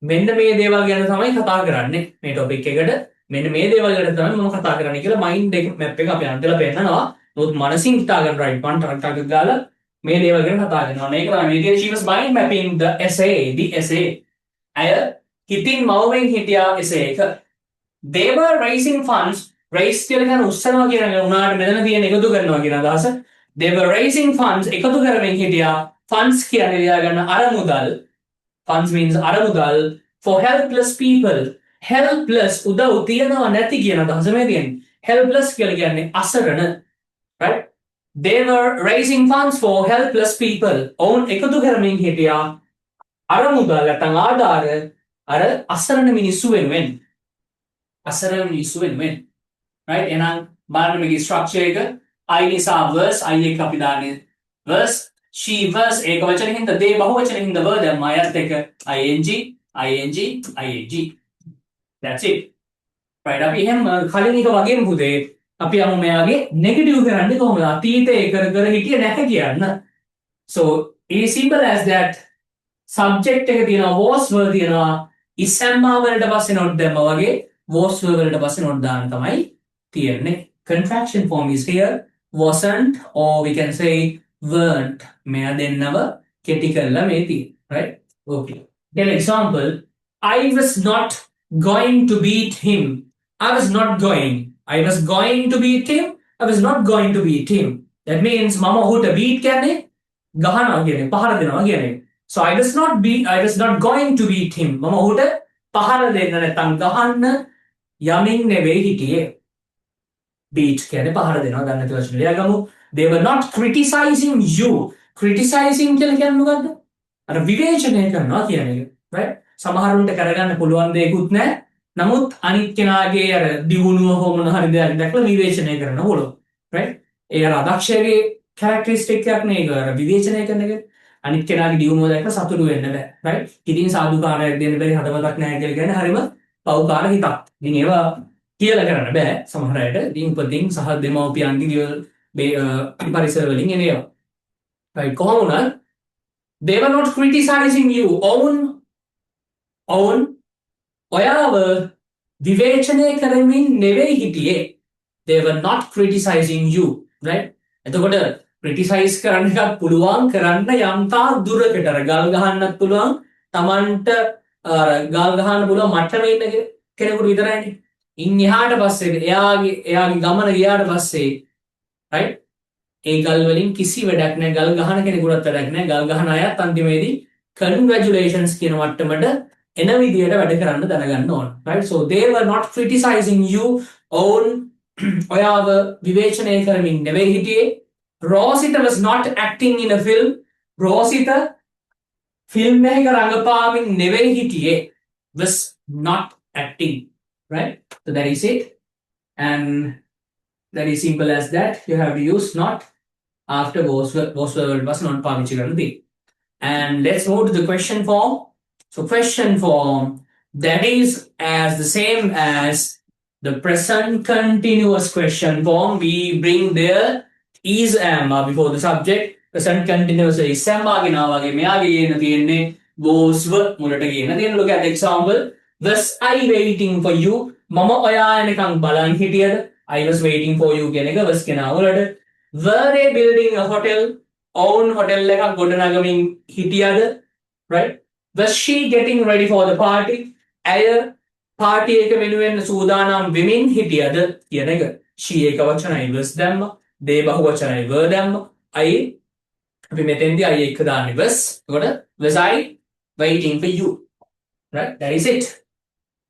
මෙන්න මේ දේවල් ගැන තමයි කතා කරන්නේ. මේ topic එකට මෙන්න මේ දේවල් ගැන තමයි මම කතා කරන්නේ කියලා mind map එක අපි අන්තිමට පෙන්නනවා. නමුත් මනසින් හිතා ගන්න right. one ටක් ගාලා මේ දේවල් ගැන කතා කරනවා. මේක තමයි මේ කියන්නේ she was mind mapping the essay. අය හිතින් මවමින් හිටියා essay එක. They were raising funds. Raise කියලා කියන උස්සනවා කියන එක උනාට මෙතන තියෙන එකතු කරනවා කියන අදහස. They were raising funds එකතු කරමින් හිටියා. Funds කියන්නේ ලියා ගන්න අරමුදල්. Funds means අරමුදල් for helpless people. Helpless උදව් තියනවා නැති කියන අදහස මේ තියෙන්නේ. Helpless කියලා කියන්නේ අසරණ. Right? They were raising funds for helpless people. ඔවුන් එකතු කරමින් හිටියා අරමුදල් නැත්නම් ආධාර අර අසරණ මිනිස්සු වෙනුවෙන්. අසරණ මිනිස්සු වෙනුවෙන්. Right? එහෙනම් බලන්න මේකේ structure එක I නිසා verse I එක අපි දාන්නේ verse she verse ඒක වචනෙකින් හින්දා they බහුවචනෙකින් හින්දා verb දැම්මා අයත් එක ing. That's it. Right? අපි එහෙම කලින් එක වගේම පුතේ අපි යමු මෙයාගේ negative කරන්නේ කොහොමද? අතීතේ කර හිටියේ නැහැ කියන්න. So it is simple as that subject එක තියෙනවා was verb තියෙනවා ඉස්සම්මා වලට පස්සේ not දැම්මා වගේ was verb වලට පස්සේ not දාන්න තමයි තියෙන්නේ. Contraction form is here wasn't or we can say weren't. මෙයා දෙන්නව කෙටි කරලා මේ තියෙන්නේ. Right? Okay. Then example I was not going to beat him. I was not going to beat him. I was not going to beat him. That means මම ඔහුට beat කියන්නේ ගහනවා කියන්නේ පහර දෙනවා කියන්නේ. So I was not going to beat him. මම ඔහුට පහර දෙන්න නැත්නම් ගහන්න යමින් නෙවෙයි හිටියේ. Beat කියන්නේ පහර දෙනවා ගන්න නැති වචන ලියාගමු. They were not criticizing you. Criticizing කියලා කියන්නේ මොකද්ද? අර විවේචනය කරනවා කියන එක. Right? සමහරුන්ට කරගන්න පුළුවන් දෙයක්වත් නැහැ. නමුත් අනිත් කෙනාගේ අර දියුණුව හෝ මොන හරි දෙයක් දැක්ලා විවේචනය කරන්න පුළුවන්. Right? ඒ අර අදක්ෂයාගේ characteristic එකක් නේ ඒක. අර විවේචනය කරන එක. අනිත් කෙනාගේ දියුණුව දැක්ලා සතුටු වෙන්න බෑ. Right? ඉතින් සාදුකාරයක් දෙන්න බැරි හදවතක් නැහැ කියලා කියන්නේ හරිම පෞකාර හිතක්. ඉතින් ඒවා කියලා කරන්න බෑ සමහර අයට. ඉතින් උපතින් සහ දෙමව්පියන්ගේ පරිසර වලින් එන ඒවා. Right? කොහොම වුණත් they were not criticizing you. ඔවුන් ඔයාව විවේචනය කරමින් නෙවෙයි හිටියේ. They were not criticizing you. Right? එතකොට criticize කරන්න එකක් පුළුවන් කරන්න යම්තා දුරකට අර ගල් ගහන්නත් පුළුවන් Tamanට ගල් ගහන්න පුළුවන් මට්ටමේ ඉන්න කෙනෙකුට විතරයිනේ. ඉන් එහාට පස්සේ එයාගේ ගමන ගියාට පස්සේ right ඒ ගල් වලින් කිසි වැඩක් නැහැ. ගල් ගහන කෙනෙකුටත් වැඩක් නැහැ. ගල් ගහන අයත් අන්තිමේදී congratulations කියන මට්ටමට එන විදියට වැඩ කරන්න දැනගන්න ඕන. Right? So they were not criticizing you. ඔවුන් ඔයාව විවේචනය කරමින් නෙවෙයි හිටියේ. Rosita was not acting in a film. Rosita film එකක රඟපාමින් නෙවෙයි හිටියේ. Was not acting. Right? So that is it. And that is simple as that. You have to use not after was not පාවිච්චි කරන්න තියෙන්නේ. And let's move to the question form. So question form that is as the same as the present continuous question form. We bring there is am before the subject. Present continuous is am ආගෙන ආවගේ මෙයාගේ කියන තියෙන්නේ was මුලට කියන. Then look at the example. Was I waiting for you? මම ඔයා එනකන් බලන් හිටියද? I was waiting for you කියන එක was කියන අවුලට. Were they building a hotel? ඔවුන් hotel එකක් ගොඩනගමින් හිටියද? Right? Was she getting ready for the party? ඇය party එක වෙනුවෙන් සූදානම් වෙමින් හිටියද කියන එක. She එක වචනයි was දැම්ම. They බහුවචනයි were දැම්ම. I අපි මෙතෙන්දී I එක දාන්නේ was. එතකොට was I waiting for you? Right? That is it.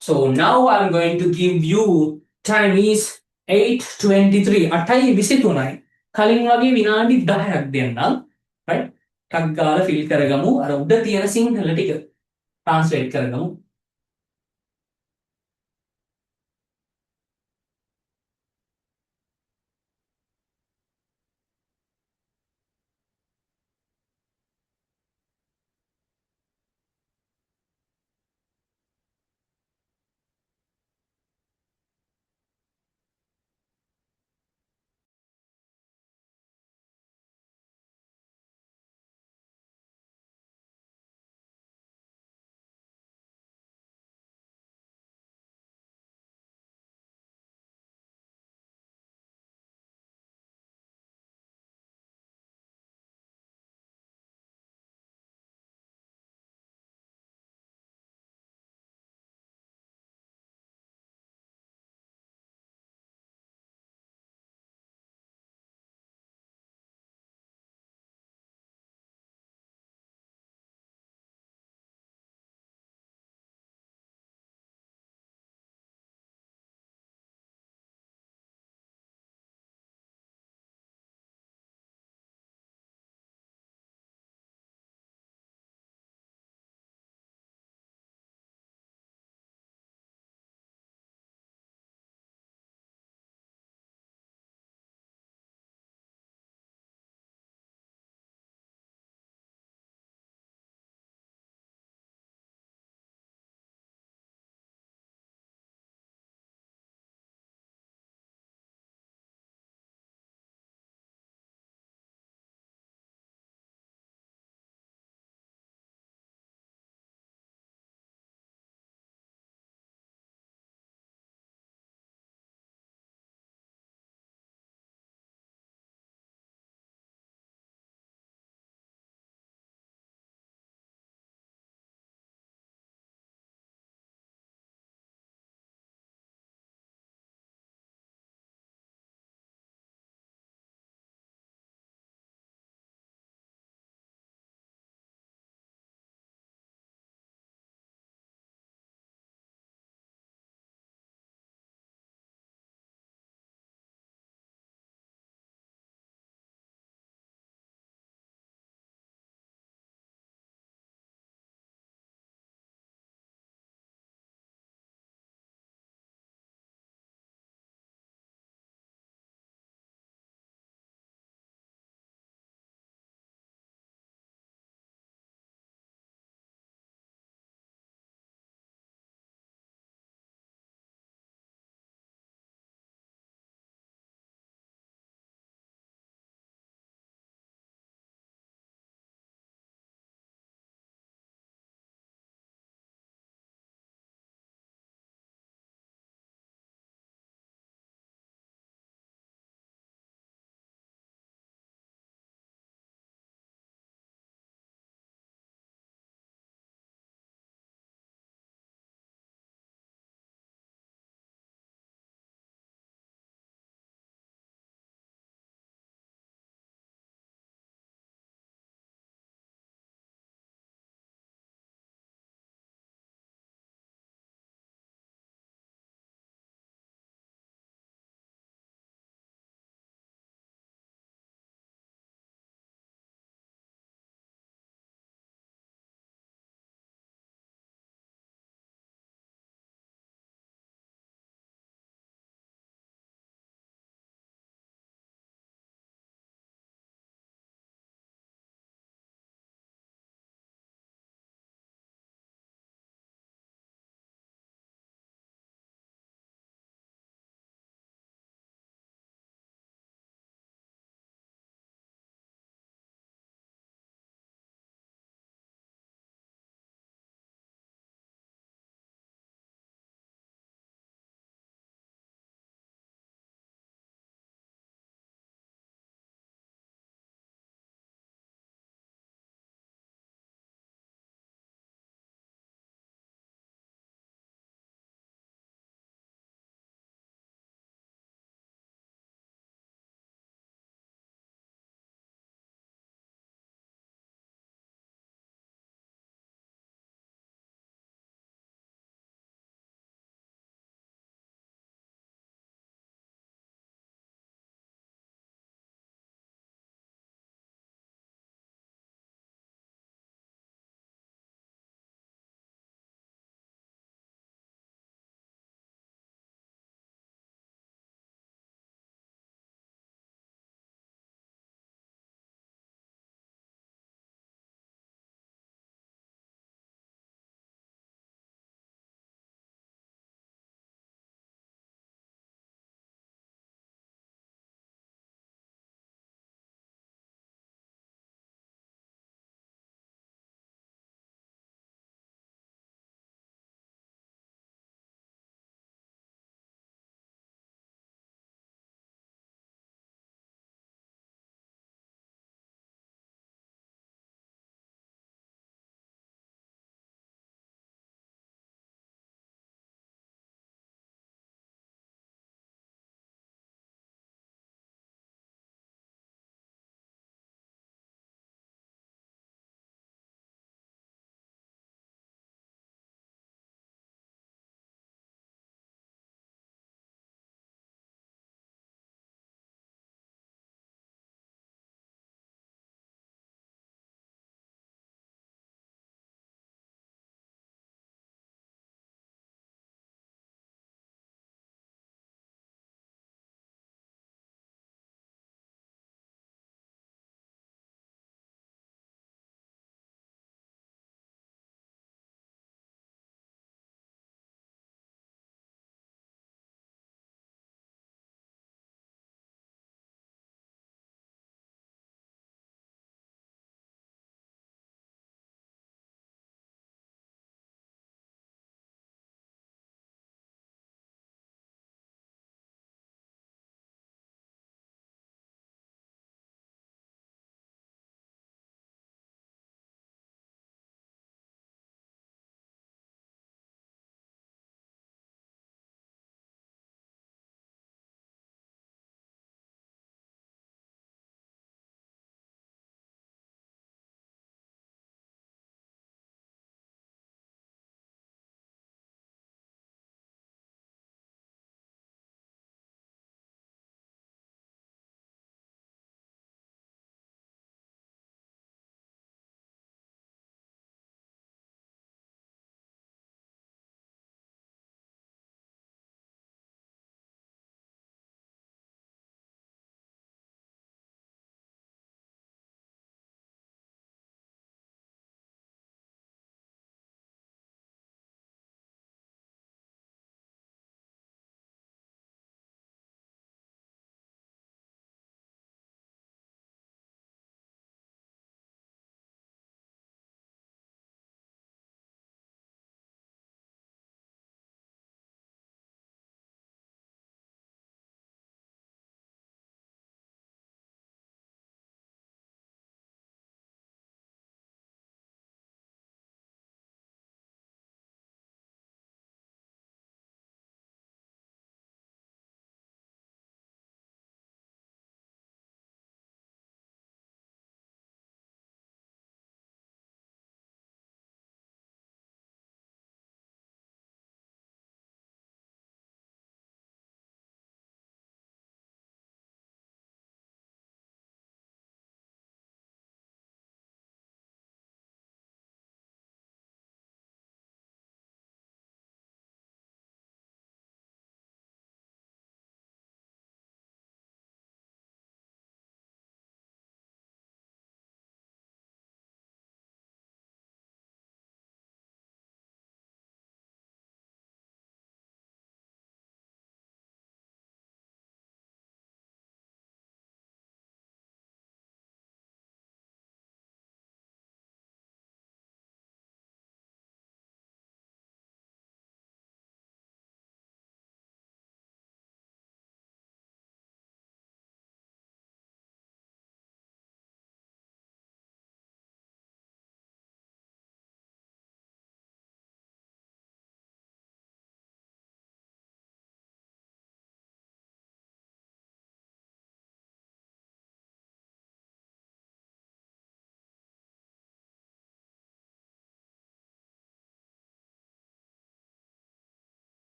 So now I'm going to give you Chinese 8:23 8:23යි. කලින් වගේ විනාඩි 10ක් දෙන්නම්. right? ටක් ගාලා ෆිල් කරගමු. අර උඩ තියෙන සිංහල ටික ට්‍රාන්ස්ලේට් කරගමු.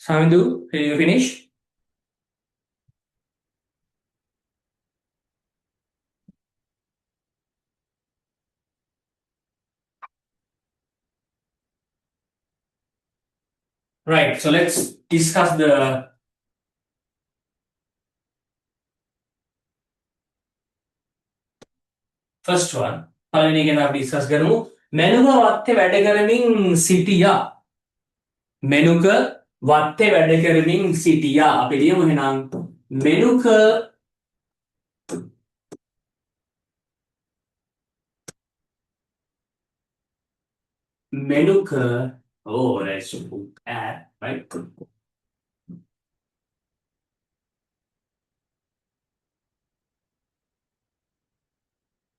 Samindu, did you finish? Right, so let's discuss the first one. පළවෙනි එක අපි discuss කරමු. මෙනුක වත්තේ වැඩ කරමින් සිටියා. මෙනුක වත්තේ වැඩ කරමින් සිටියා. අපි ලියමු එහෙනම් මෙනුක oh let's put at right.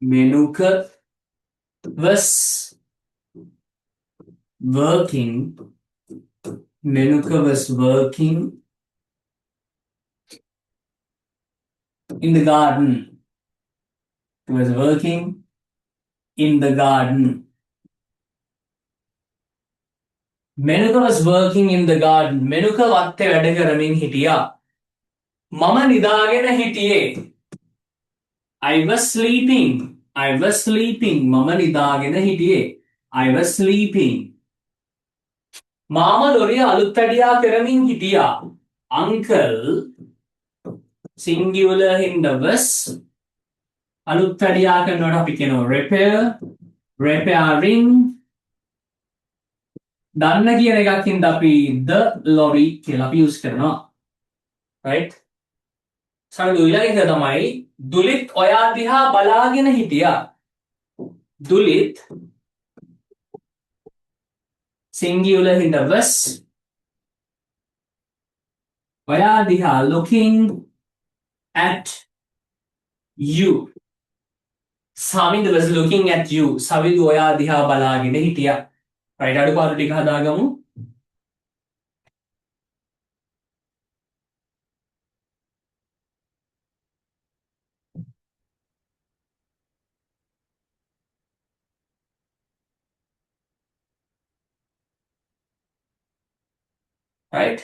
Menuka was working. Menuka was working in the garden. He was working in the garden. Menuka was working in the garden. Menuka වත්තේ වැඩ කරමින් හිටියා. මම නිදාගෙන හිටියේ. I was sleeping. I was sleeping. මම නිදාගෙන හිටියේ. I was sleeping. මාමා ලොරිය අලුත් වැඩියා කරමින් හිටියා. Uncle singular in the was අලුත් වැඩියා කරනකොට අපි කියනවා repair, repairing. දන්න කියන එකක් හින්දා අපි the lorry කියලා අපි use කරනවා. Right? සමහර ඊළඟ එක තමයි දුලිත් ඔයා දිහා බලාගෙන හිටියා. දුලිත් singular in the was ඔයා දිහා looking at you. Samindu was looking at you. Samindu ඔයා දිහා බලාගෙන හිටියා. Right, අඩුපාඩු ටික හදාගමු. Right?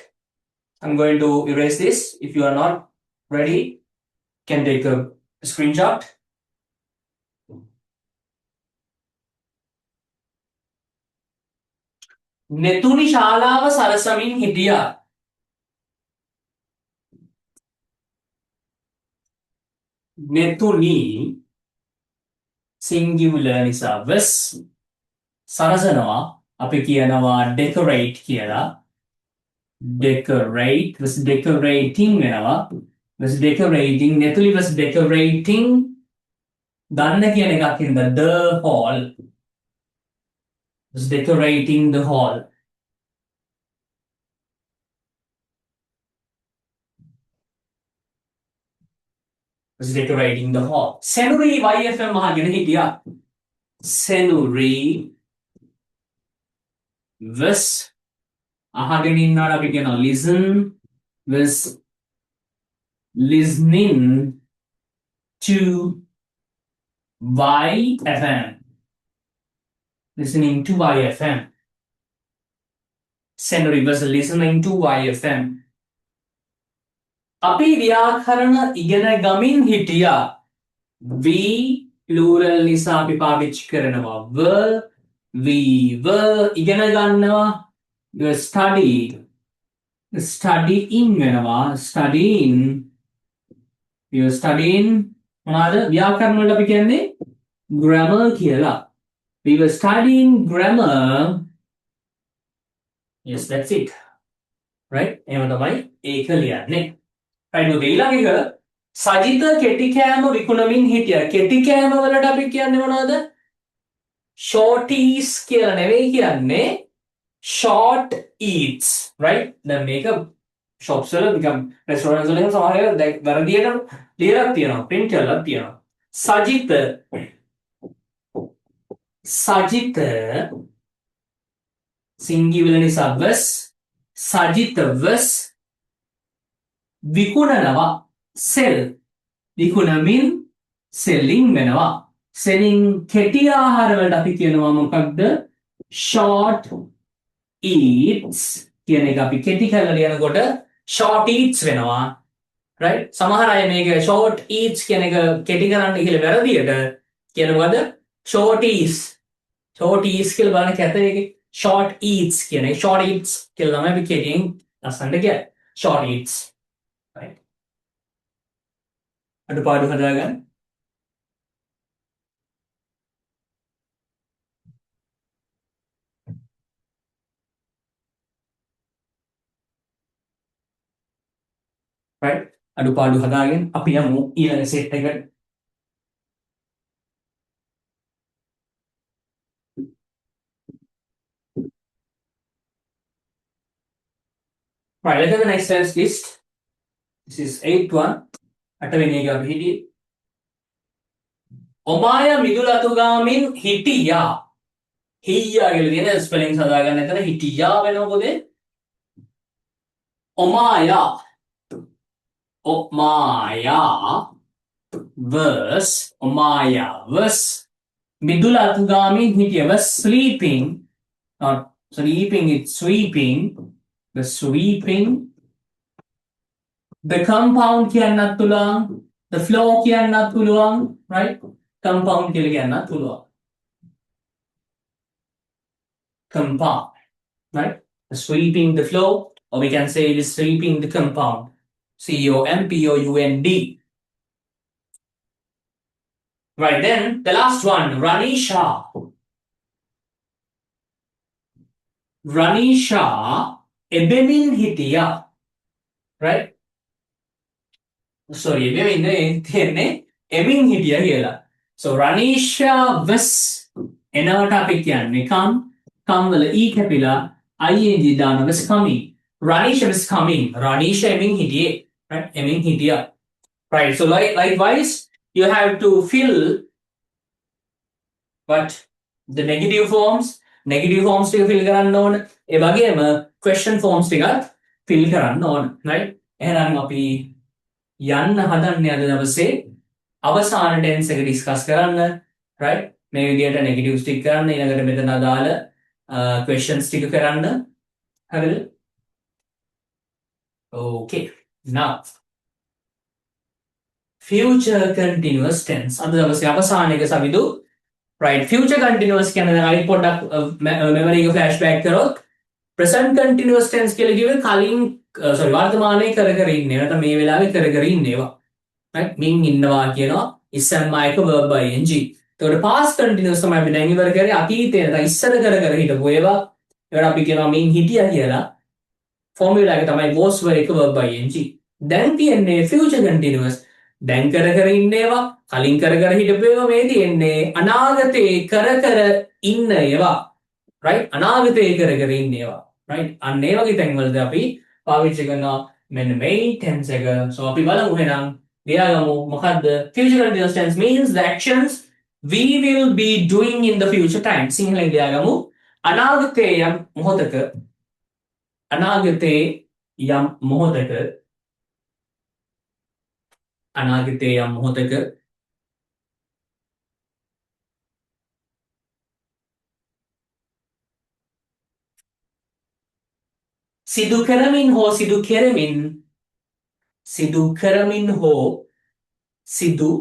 I'm going to erase this. If you are not ready, can take a screenshot. Netuni ශාලාව සරසමින් හිටියා. Netuni singular නිසා was සරසනවා අපි කියනවා decorate කියලා. Decorate was decorating වෙනවා. Was decorating. Netuli was decorating. දන්න කියන එකක් හින්දා the hall. Was decorating the hall. Was decorating the hall. Senuri YFM අහගෙන හිටියා. Senuri was අහගෙන ඉන්නවා අපි කියනවා listen. Was listening to YFM. Listening to YFM. Senuri was listening to YFM. අපි ව්‍යාකරණ ඉගෙන ගමින් හිටියා. We plural නිසා අපි පාවිච්චි කරනවා were, we were ඉගෙන ගන්නවා. You studying වෙනවා. Studying. You studying මොනවාද? ව්‍යාකරණ වලට අපි කියන්නේ grammar කියලා. We were studying grammar. Yes, that's it. Right? එහෙම තමයි ඒක ලියන්නේ. Right, ඊළඟ එක සජිත කෙටි කෑම විකුණමින් හිටියා. කෙටි කෑම වලට අපි කියන්නේ මොනවද? Shorties කියලා නෙවෙයි කියන්නේ short eats. Right? දැන් මේක shops වල නිකම් restaurants වල සමහර ඒවා වැරදියට ලියලා තියෙනවා. print කරලා තියෙනවා. සජිත singular නිසා was Sajith was විකුණනවා sell විකුණමින් selling වෙනවා selling කෙටි ආහාර වලට අපි කියනවා මොකක්ද short eats කියන එක අපි කෙටි කරලා ලියනකොට short eats වෙනවා. right? සමහර අය මේක short eats කියන එක කෙටි කරන්න කියලා වැරදියට කියනවාද short eats. short eats කියලා බලන්න කැත එකේ short eats කියන එක short eats කියලා තමයි අපි කෙටියෙන් ලස්සනට කියන්නේ. short eats. right? අඩුපාඩු හදාගන්න. right? අඩුපාඩු හදාගෙන අපි යමු ඊළඟ සෙට් එකට. right, look at the next test list. This is 8-1. අටවෙනි එක අපි හිටියේ. ඔමාය මිදුලතුගාමින් හිටියා. හියා කියලා තියෙන ස්පෙලිං හදාගන්න එතන හිටියා වෙනවා පොතේ. ඔමායා. ඔමායා was ඔමායා was මිදුලතුගාමින් හිටියා was sleeping, not sleeping, it's sweeping. The sweeping. The compound කියන්නත් පුළුවන්. The flow කියන්නත් පුළුවන්. right? compound කියලා කියන්නත් පුළුවන්. compound. right? The sweeping the flow, or we can say it is sweeping the compound. compound. Right, then the last one, Ranisha. Ranisha එබෙමින් හිටියා. right? sorry, එබෙමින් තියෙන්නේ එමින් හිටියා කියලා. so Ranisha was එනවට අපි කියන්නේ come වල e කැපිලා ing දාන was coming. Ranisha was coming. Ranisha එමින් හිටියේ. right? එමින් හිටියා. right, so likewise you have to fill but the negative forms ටික fill කරන්න ඕන. ඒ වගේම question forms ටිකත් fill කරන්න ඕන. right? එහෙනම් අපි යන්න හදන්නේ අද දවසේ අවසාන tense එක discuss කරන්න. right? මේ විදිහට negatives ටික කරන්න, ඊළඟට මෙතන අදාළ questions ටික කරන්න. හරිද? okay. now future continuous tense. අද දවසේ අවසාන එක සවිදු. right? future continuous කියන්නේ දැන් අනිත් පොඩ්ඩක් memory එක flashback කරොත් present continuous tense කියලා කිව්වේ කලින් වර්තමානයේ කර ඉන්නේ. නැත්නම් මේ වෙලාවේ කර ඉන්නේවා. right? මින් ඉන්නවා කියනවා ඉස්සන්මායක verb ing. එතකොට past continuous තමයි අපි දැන් ඉවර කරේ අතීතේ නැත්නම් ඉස්සර කර හිටපු ඒවා. ඒකට අපි කියනවා මින් හිටියා කියලා. formula එක තමයි was were එක verb ing. දැන් තියෙන්නේ future continuous. දැන් කර ඉන්නේවා කලින් කර හිටපු ඒවා මේ තියෙන්නේ අනාගතේ කර ඉන්න ඒවා. right? අනාගතේ කර ඉන්නේවා. right? අන්න ඒ වගේ තැන්වලදී අපි පාවිච්චි කරනවා මෙන්න මේ tense එක. so අපි බලමු එහෙනම් ලියාගමු මොකද්ද future continuous tense means the actions we will be doing in the future time. සිංහලෙන් ලියාගමු අනාගතේ යම් මොහොතක සිදු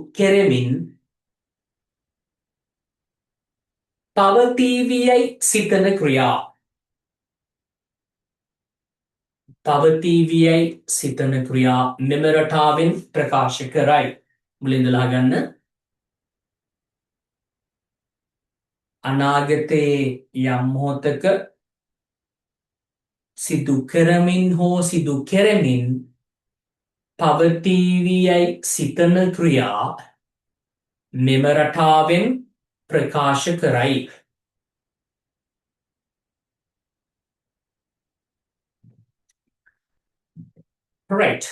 කරමින් පවතීවියයි සිතන ක්‍රියා. මෙම රටාවෙන් ප්‍රකාශ කරයි. මුලින්ද ලාගන්න. අනාගතයේ යම් මොහොතක සිදු කෙරමින් පවතීවියයි සිතන ක්‍රියා මෙම රටාවෙන් ප්‍රකාශ කරයි. right.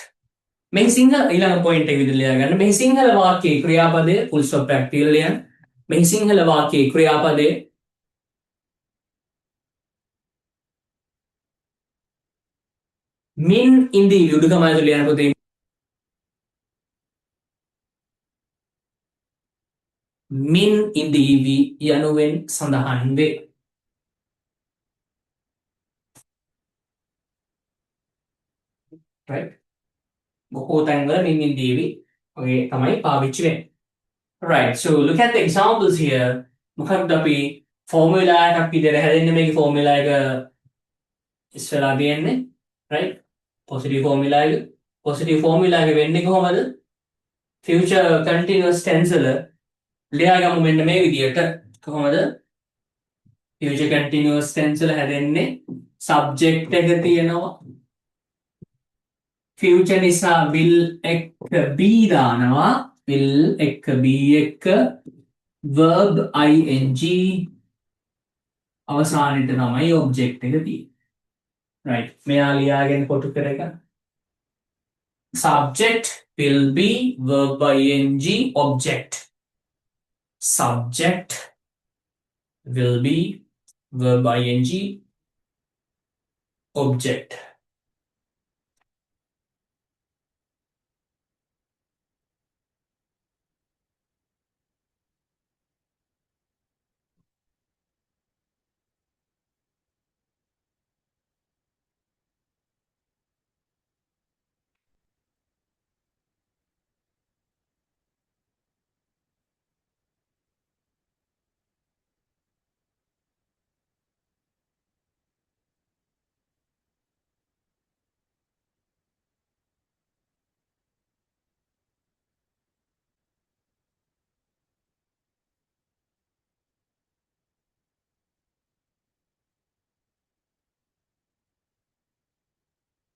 මේ සිංහල ඊළඟ point එක විදිහට ලියාගන්න. මේ සිංහල වාක්‍යයේ ක්‍රියාපදය full stop back කියලා ලියන්න. මේ සිංහල වාක්‍යයේ ක්‍රියාපදය මින් ඉඳී උඩුකමයි ලියන්න පොතේ. මින් ඉඳීවි යනුවෙන් සඳහන් වේ. right? බොහෝ තැන්වල මින් ඉඳීවි වගේ තමයි පාවිච්චි වෙන්නේ. Right, so look at the examples here. මොකක්ද අපි ෆෝමියුලා එකක් විදිහට හැදෙන්නේ මේකේ ෆෝමියුලා එක ඉස්සරහා තියෙන්නේ, right? positive formula එක. positive formula එක වෙන්නේ කොහොමද? future continuous tense වල ලියාගමු මෙන්න මේ විදිහට. කොහොමද? future continuous tense වල හැදෙන්නේ subject එක තියෙනවා. future නිසා will එක be දානවා. will එක be එක verb ing අවසානෙට තමයි object එක තියෙන්නේ. right. මෙයා ලියාගෙන කොටු කරගන්න. subject will be verb ing object. subject will be verb ing object.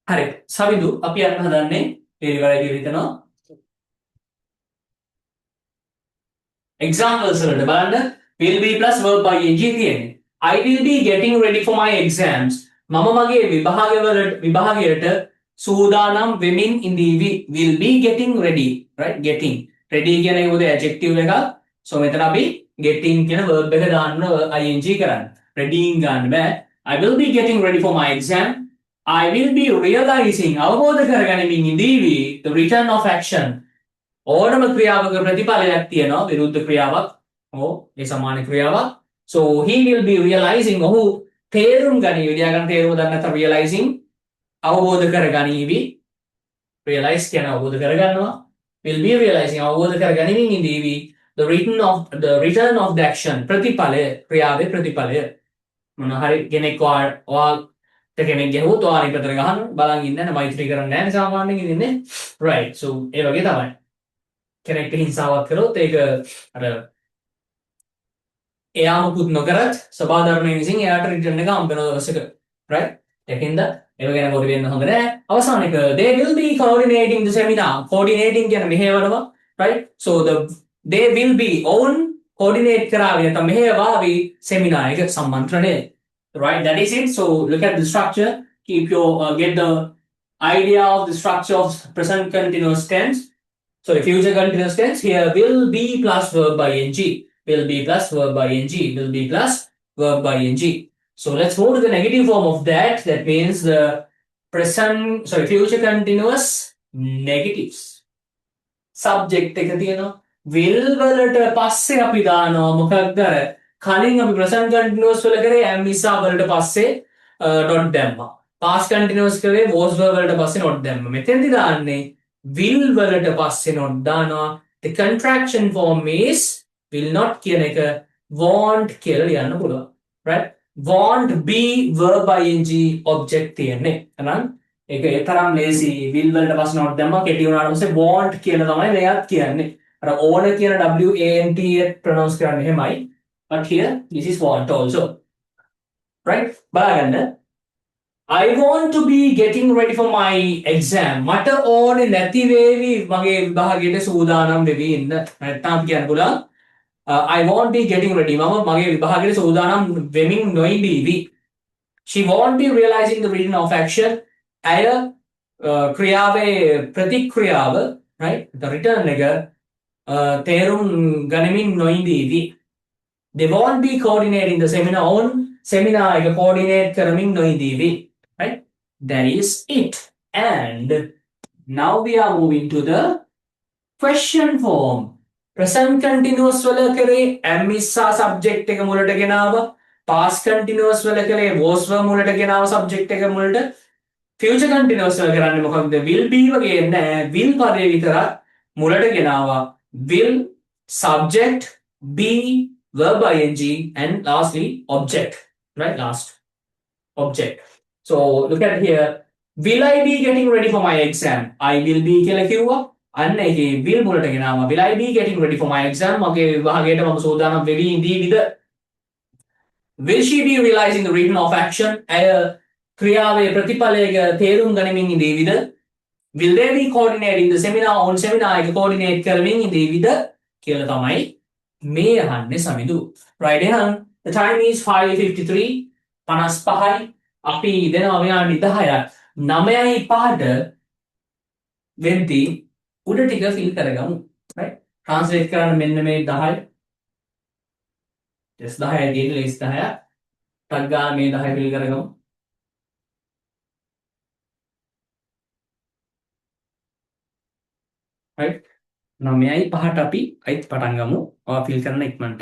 හරි. සවිදු අපි අන්න හදන්නේ පිළිවෙලයි කියලා හිතනවා. examples වලට බලන්න will be plus verb ing තියෙන්නේ. I will be getting ready for my exams. මම මගේ විභාගයට සූදානම් වෙමින් ඉඳීවි. will be getting ready, right? getting ready කියන එක උදේ adjective එකක්. so මෙතන අපි getting කියන verb එක දාන්න ing කරන්න. ready ගන්න බෑ. I will be getting ready for my exam. I will be realizing අවබෝධ කරගනිමින් ඉඳීවි the return of action. ඕනම ක්‍රියාවක ප්‍රතිඵලයක් තියෙනවා විරුද්ධ ක්‍රියාවක්. ඒ සමාන ක්‍රියාවක්. so he will be realizing ඔහු තේරුම් ගනීවි. ලියාගන්න තේරුම දන්නේ නැත්නම් realizing අවබෝධ කරගනීවි. realize කියන අවබෝධ කරගන්නවා. will be realizing අවබෝධ කරගනිමින් ඉඳීවි the return of the action ප්‍රතිඵලය ක්‍රියාවේ ප්‍රතිඵලය. මොන හරි කෙනෙක් කෙනෙක් ගැහුවොත් ඔයාලා ඉපතර ගහන්න බලන් ඉන්න මෛත්‍රී කරන්නේ නැහැ සාමාන්‍යයෙන් ඉන්නේ. right, so ඒ වගේ තමයි. කෙනෙක්ට හිංසාවක් කරොත් ඒක අර එයා මුකුත් නොකරත් සබාධර්මයෙන් විසින් එයාට රිටර්න් එක හම්බ වෙන දවසක. right? ඒකින්ද ඒව ගැන පොඩි වෙන්න හොඳ නැහැ. අවසාන එක they will be coordinating the seminar. coordinating කියන මෙහෙවනවා. right? so they will be own coordinate කරාවි නැත්නම් මෙහෙවාවි seminar එක සම්මන්ත්‍රණය. right, that is it. So look at the structure. Keep your get the idea of the structure of present continuous tense. Sorry, future continuous tense. Here will be plus verb ing. Will be plus verb ing. Will be plus verb ing. So let's move to the negative form of that. That means the future continuous negatives. Subject එක තියෙනවා. will වලට පස්සේ අපි දානවා මොකක්ද? කලින් අපි present continuous වල කරේ am නිසා වලට පස්සේ dot දැම්මා. past continuous කරේ was වලට පස්සේ not දැම්මා. මෙතෙන්දි දාන්නේ will වලට පස්සේ not දානවා. the contraction form is will not කියන එක won't කියලා ලියන්න පුළුවන්. right? won't be verb ing object තියෙන්නේ. එහෙනම් ඒක ඒ තරම් ලේසි. will වලට පස්සේ not දැම්මා කෙටි වුණාට පස්සේ won't කියලා තමයි මෙයාත් කියන්නේ. අර ඕන කියන w a n t එක pronounce කරන්නේ එහෙමයි. But here, this is want also. Right? බලන්න. I want to be getting ready for my exam. මට ඕනේ නැති වේවි මගේ විභාගයට සූදානම් වෙවි ඉන්න. නැත්නම් කියන්න පුළුවන් I won't be getting ready. මම මගේ විභාගයට සූදානම් වෙමින් නොඉඳීවි. She won't be realizing the reading of action. අය ක්‍රියාවේ ප්‍රතික්‍රියාව, right? The return එක තේරුම් ගනිමින් නොඉඳීවි. They won't be coordinating the seminar on seminar එක coordinate කරමින් නොඉඳීවි. Right? That is it. And now we are moving to the question form. Present continuous වල කරේ am ඉස්සා subject එක මුලට ගෙනාවා. Past continuous වල කරේ was verb මුලට ගෙනාවා subject එක මුලට. ෆියුචර් කන්ටිනියස් වල කරන්නේ මොකක්ද? will be වගේ නෑ. will පදේ විතරක් මුලට ගෙනාවා. will subject be verb ing and lastly object. Right? Last object. So look at here. Will I be getting ready for my exam? I will be කියලා කිව්වා. අන්න ඒකේ will මුලට ගෙනාවා. Will I be getting ready for my exam? මගේ විභාගයට මම සූදානම් වෙවි ඉඳීවිද? Will she be realizing the written of action? ඇය ක්‍රියාවේ ප්‍රතිඵලයක තේරුම් ගනිමින් ඉඳීවිද? Will they be coordinating the seminar on seminar එක coordinate කරමින් ඉඳීවිද කියලා තමයි මේ අහන්නේ සමිදු. Right එහෙනම් the time is 5:53 55යි අපි දෙනවා විනාඩි 10ක් 9යි 5ට වෙද්දී උඩ ටික fill කරගමු. Right? translate කරන්න මෙන්න මේ 10යි just 10යි තියෙන්නේ ලේස් 10ක් ටක් ගාලා මේ 10 fill කරගමු. right 9යි 5ට අපි අයිත් පටන් ගමු. ඔයා fill කරන ඉක්මනට.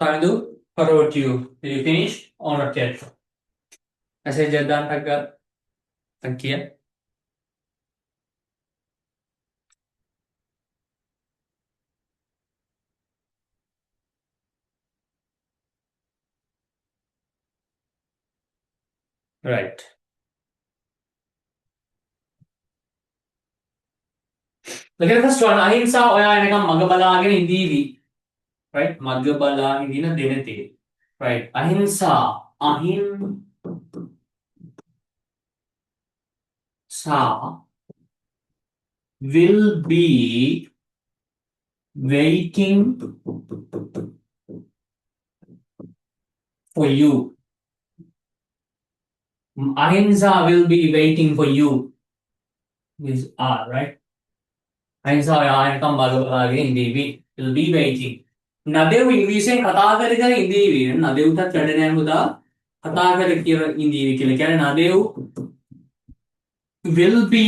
Tandu, what about you? Did you finish or not yet? Message done, Tagga. Thank you. Right. Look at the first one. Ahimsa oya enakam magabalagen indīvi. Right? Magabala indina denete. Right. Ahimsa. Ahimsa will be waiting for you. Ahimsa will be waiting for you. Is R, right? Ahimsa oya enakam magabalagen indīvi. Will be waiting. නදෙව් ඉංග්‍රීසියෙන් කතා කර ඉඳීවි. නදෙව්ටත් වැඩ නෑ පුතා. කතා කර ඉඳීවි කියලා කියන්නේ නදෙව් will be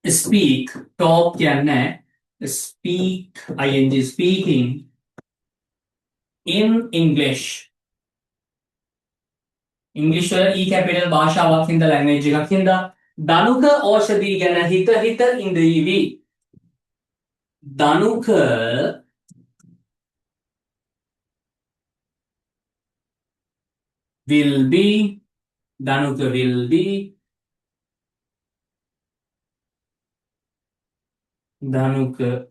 speak talk කියන්නේ speak ing speaking in English. English වල E capital භාෂාවක් හින්දා language එකක් හින්දා ධනුක ඕෂධි ගැන හිත ඉඳීවි. Dhanuka will be Dhanuka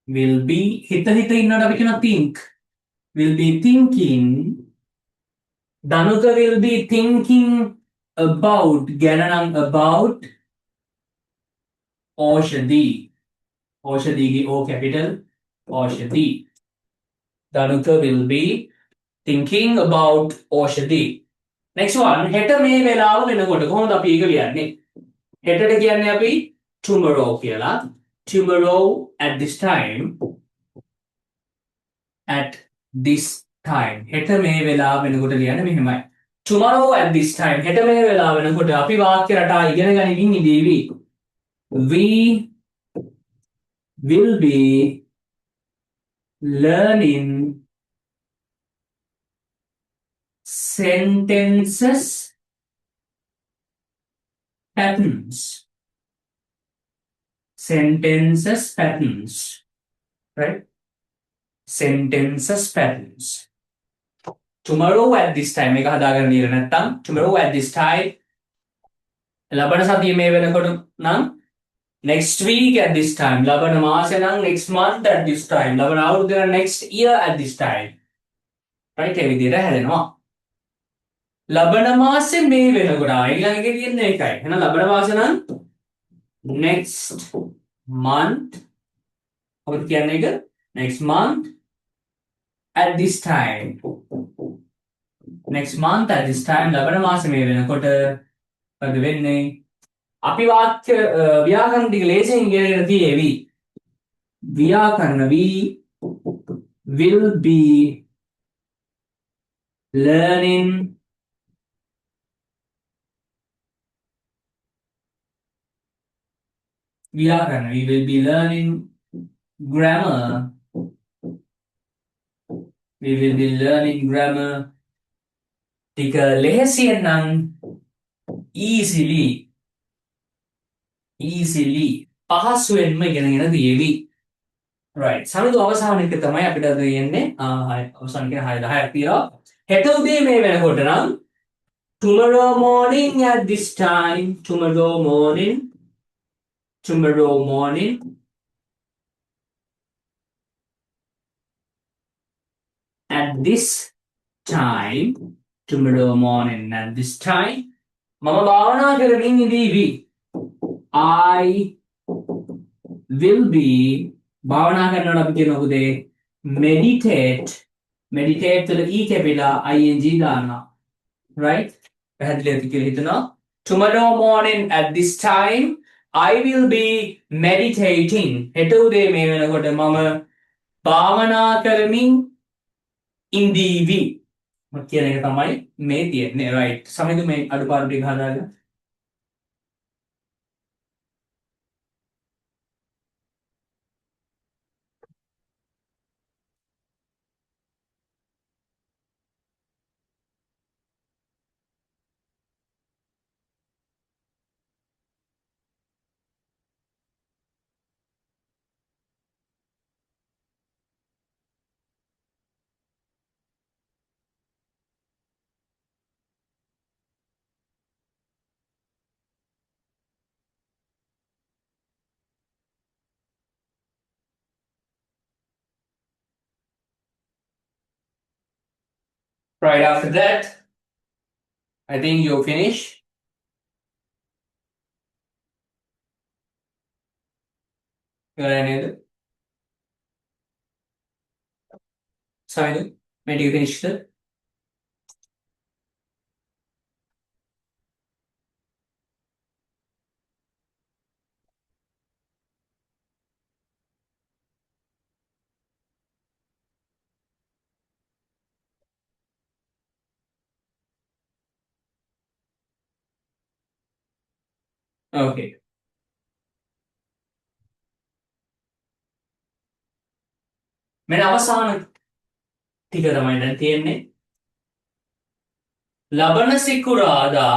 will be හිත ඉන්නවට අපි කියන think will be thinking Dhanuka will be thinking about ගැන about Oshadhi ඕෂධිගේ O capital Oshadhi Dhanuka will be thinking about Oshadhi next one හෙට මේ වෙලාව වෙනකොට කොහොමද අපි ඒක ලියන්නේ හෙටට කියන්නේ අපි tomorrow කියලා tomorrow at this time හෙට මේ වෙලාව වෙනකොට ලියන්නේ මෙහෙමයි tomorrow at this time හෙට මේ වෙලාව වෙනකොට අපි වාක්‍ය රටා ඉගෙන ගනිමින් ඉඳීවි we will be learning sentences patterns right sentences patterns tomorrow at this time එක හදාගන්න ඉර නැත්තම් tomorrow at this time ලබන සතිය මේ වෙනකොට නම් next week at this time ලබන මාසෙ නම් next month at this time ලබන අවුරුද්දේ නම් next year at this time right ඒ විදිහට හැදෙනවා ලබන මාසෙ මේ වෙනකොට ඊළඟ එකේ තියෙන එකයි එහෙනම් ලබන මාසෙ නම් next month අපිට කියන්නේ එක next month at this time ලබන මාසෙ මේ වෙනකොට මොකද වෙන්නේ අපි වාක්‍ය ව්‍යාකරණ ටික ලේසියෙන් ඉගෙනගෙන තියෙවි ව්‍යාකරණ we will be learning ව්‍යාකරණ we will be learning grammar ටික ලෙහෙසියෙන් නම් easily පහසුවෙන්ම ඉගෙනගෙන තියෙවි right සමහර අවසාන එක තමයි අපිට දෙන්නේ අවසාන කියන 6 10ක් තියෙනවා හෙට උදේ මේ වෙනකොට නම් tomorrow morning at this time tomorrow morning at this time මම භාවනා කරමින් ඉඳීවි I will be භාවනා කරනකොට අපි කියනවා පුතේ meditate වල E capital ing දානවා right පැහැදිලිද කියලා හිතනවා tomorrow morning at this time I will be meditating හෙට උදේ මේ වෙනකොට මම භාවනා කරමින් ඉඳීවි මම කියන එක තමයි මේ තියෙන්නේ right සමහරවිට මේ අඩුපාඩු ටික හදාගන්න Right after that, I think you finish. නේද? සයිද මේ ටික finished? Okay. මෙන්න අවසාන ටික තමයි දැන් තියෙන්නේ. ලබන සිකුරාදා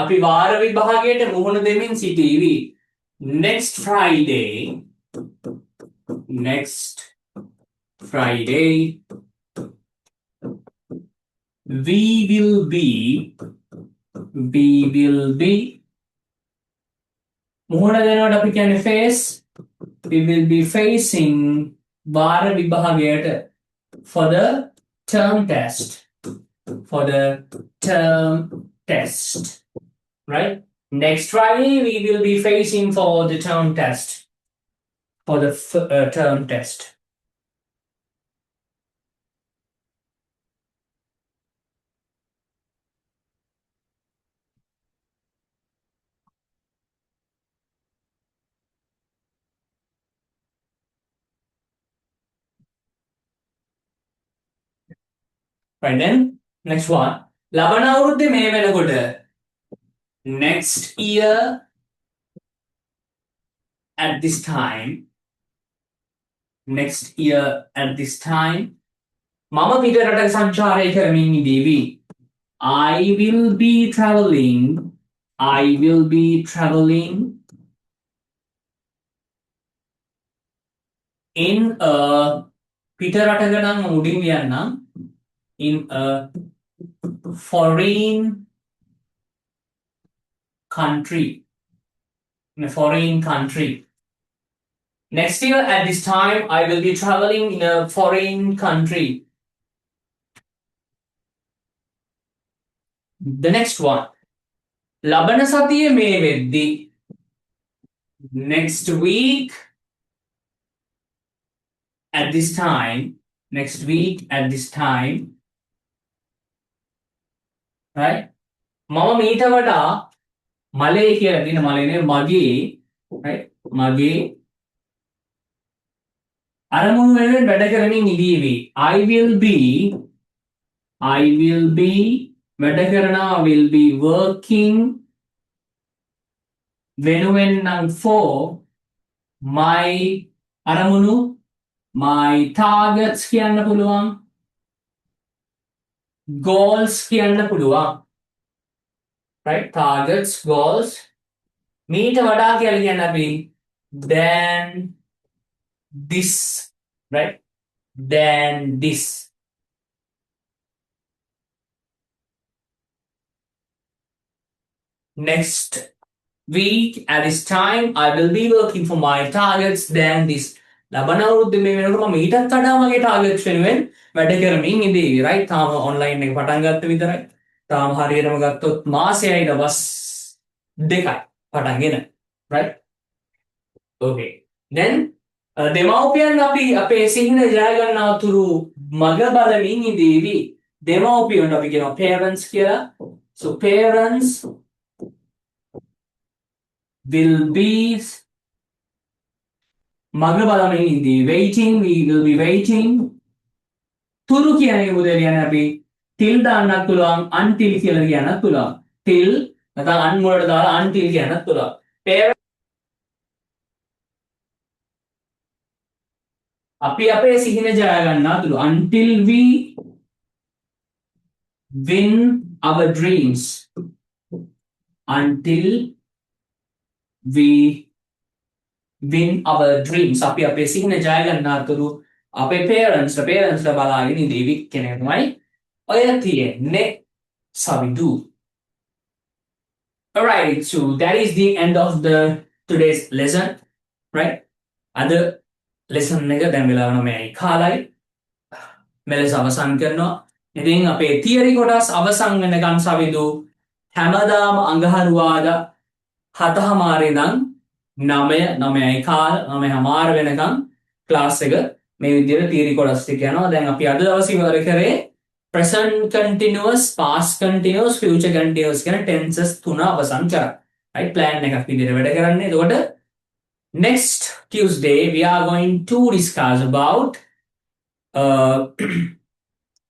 අපි වාර විභාගයට මුහුණ දෙමින් සිටීවි. Next Friday we will be මුහුණ දෙනකොට අපි කියන්නේ face. We will be facing වාර විභාගයට for the term test. Right? Next Friday, we will be facing for the term test. For the term test. Right then, next one. ලබන අවුරුද්දේ මේ වෙනකොට next year at this time මම පිට රටක සංචාරය කරමින් ඉදීවි. I will be traveling in a පිට රටක නම් උඩින් යන්නම් in a foreign country. Next year at this time, I will be traveling in a foreign country. The next one. ලබන සතියේ මේ වෙද්දී next week at this time right? මම මීට වඩා මලේ කියලා දින මලේනේ මගේ right? මගේ අරමුණු වෙනුවෙන් වැඩ කරමින් ඉදීවි. I will be වැඩ කරනවා will be working වෙනුවෙන් නම් for my අරමුණු my targets කියන්න පුළුවන් goals කියන්න පුළුවන් right? Targets, goals මීට වඩා කියලා කියන්න අපි than this, right? Than this. Next week at this time I will be working for my targets than this. ලබන අවුරුද්දේ මේ වෙනකොට මම ඊටත් වඩා මගේ ටාගට්ස් වෙනුවෙන් වැඩ කරමින් ඉඳීවි. right? තාම ඔන්ලයින් එක පටන් ගත්ත විතරයි. තාම හරියටම ගත්තොත් මාසෙයි දවස් දෙකයි පටන්ගෙන. right? Okay. Then දෙමව්පියන් අපි අපේ සිහින ජය ගන්නා තුරු මග බලමින් ඉඳීවි. දෙමව්පියන්ට අපි කියනවා parents කියලා. So parents will be මග බලමින් ඉඳී waiting. We will be waiting. තුරු කියන එක මුදල් කියන්නේ අපි till දාන්නත් පුළුවන් until කියලා කියන්නත් පුළුවන්. till නැත්නම් un වලට දාලා until කියන්නත් පුළුවන්. අපි අපේ සිහින ජය ගන්නා තුරු until we win our dreams. අපි අපේ සිහින ජය ගන්නා තුරු අපේ parents බලාගෙන ඉඳීවි කියන එක තමයි ඔය තියෙන්නේ. So we do. Alright, so that is the end of the today's lesson, right? අද lesson එක දැන් වෙලාව 9යි කාලයි. මෙලෙස අවසන් කරනවා. ඉතින් අපේ තියරි කොටස් අවසන් වෙනකන් සවිදු හැමදාම අඟහරුවාදා 7:00 ඉඳන් 9යි කාල 9:00 වෙනකන් ක්ලාස් එක මේ විදිහට තියරි කොටස් ටික යනවා. දැන් අපි අද දවසේ ඉවර කරේ present continuous, past continuous, future continuous කියන tenses තුන අවසන් කරා. right plan එකක් විදිහට වැඩ කරන්නේ. එතකොට next Tuesday we are going to discuss about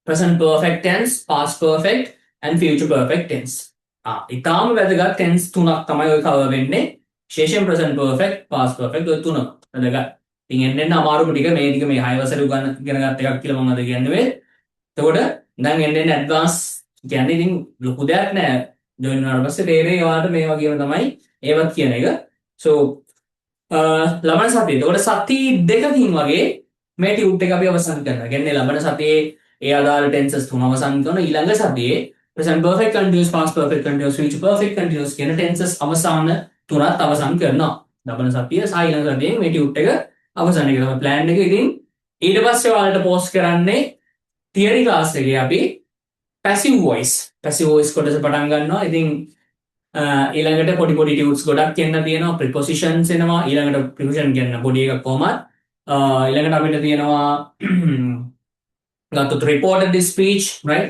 present perfect tense, past perfect and future perfect tense. ඉතාලම වැදගත් tense තුනක් තමයි ඔය cover වෙන්නේ. විශේෂයෙන් present perfect, past perfect ඔය තුන වැදගත්. ඉතින් එන්න අමාරුම ටික මේ ටික මේ 6 වසරේ ඉගෙන ගන්න එකක් කියලා මම අද කියන්නේ. එතකොට දැන් එන්න advance කියන්නේ ඉතින් ලොකු දෙයක් නෑ. join වුණාට පස්සේ තේරෙයි ඔයාලට මේ වගේම තමයි ඒවත් කියන එක. so ලබන සතියේ එතකොට සති දෙකකින් වගේ මේ ටියුට් එක අපි අවසන් කරනවා. කියන්නේ ලබන සතියේ ඒ අදාළ tenses තුන අවසන් කරන ඊළඟ සතියේ present perfect continuous, past perfect continuous, future perfect continuous කියන tenses අවසාන තුනත් අවසන් කරනවා. ලබන සතියේ සහ ඊළඟ සතියේ මේ ටියුට් එක අවසන් එක තමයි plan එක. ඉතින් ඊට පස්සේ ඔයාලට post කරන්නේ theory class එකේ අපි passive voice කොටස පටන් ගන්නවා. ඉතින් ඊළඟට පොඩි ටියුට්ස් ගොඩක් කියන්න තියෙනවා. prepositions එනවා. ඊළඟට preposition කියන්න පොඩි එකක් කොහමත්. ඊළඟට අපිට තියෙනවා ගත්තොත් reported speech, right?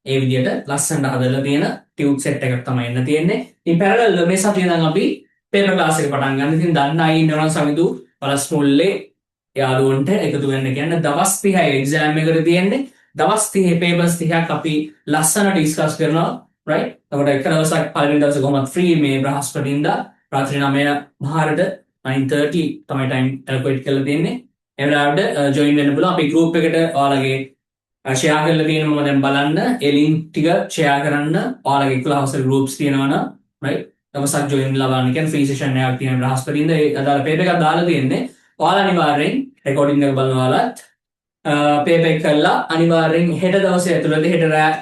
ඒ විදිහට ලස්සනට හදලා තියෙන ටියුට් සෙට් එකක් තමයි එන්න තියෙන්නේ. ඉතින් parallel මේ සතියේ නම් අපි paper class එක පටන් ගන්න. ඉතින් දන්න අය ඉන්නවා සමිදු පළස් මුල්ලේ යාළුවන්ට එකතු වෙන්න කියන්න දවස් 30යි exam එකට තියෙන්නේ. දවස් 30 papers 30ක් අපි ලස්සනට discuss කරනවා, right? එතකොට එක දවසක් පළවෙනි දවසේ කොහොමද free මේ බ්‍රහස්පතින්දා රාත්‍රී 9:00 9:30 තමයි time allocate කරලා තියෙන්නේ. ඒ වෙලාවට join වෙන්න පුළුවන්. අපි group එකට ඔයාලගේ share කරලා තියෙන මම දැන් බලන්න ඒ link ටික share කරන්න. ඔයාලගේ 11 වසර groups තියෙනවා නම්, right? දවසක් join ලබන්න කියන්නේ free session එකක් තියෙන බ්‍රහස්පතින්දා ඒ අදාළ paper එකක් දාලා තියෙන්නේ. ඔයාලා අනිවාර්යෙන් recording එක බලන ඔයාලත් paper එක කරලා අනිවාර්යෙන් හෙට දවසේ ඇතුළත හෙට රෑ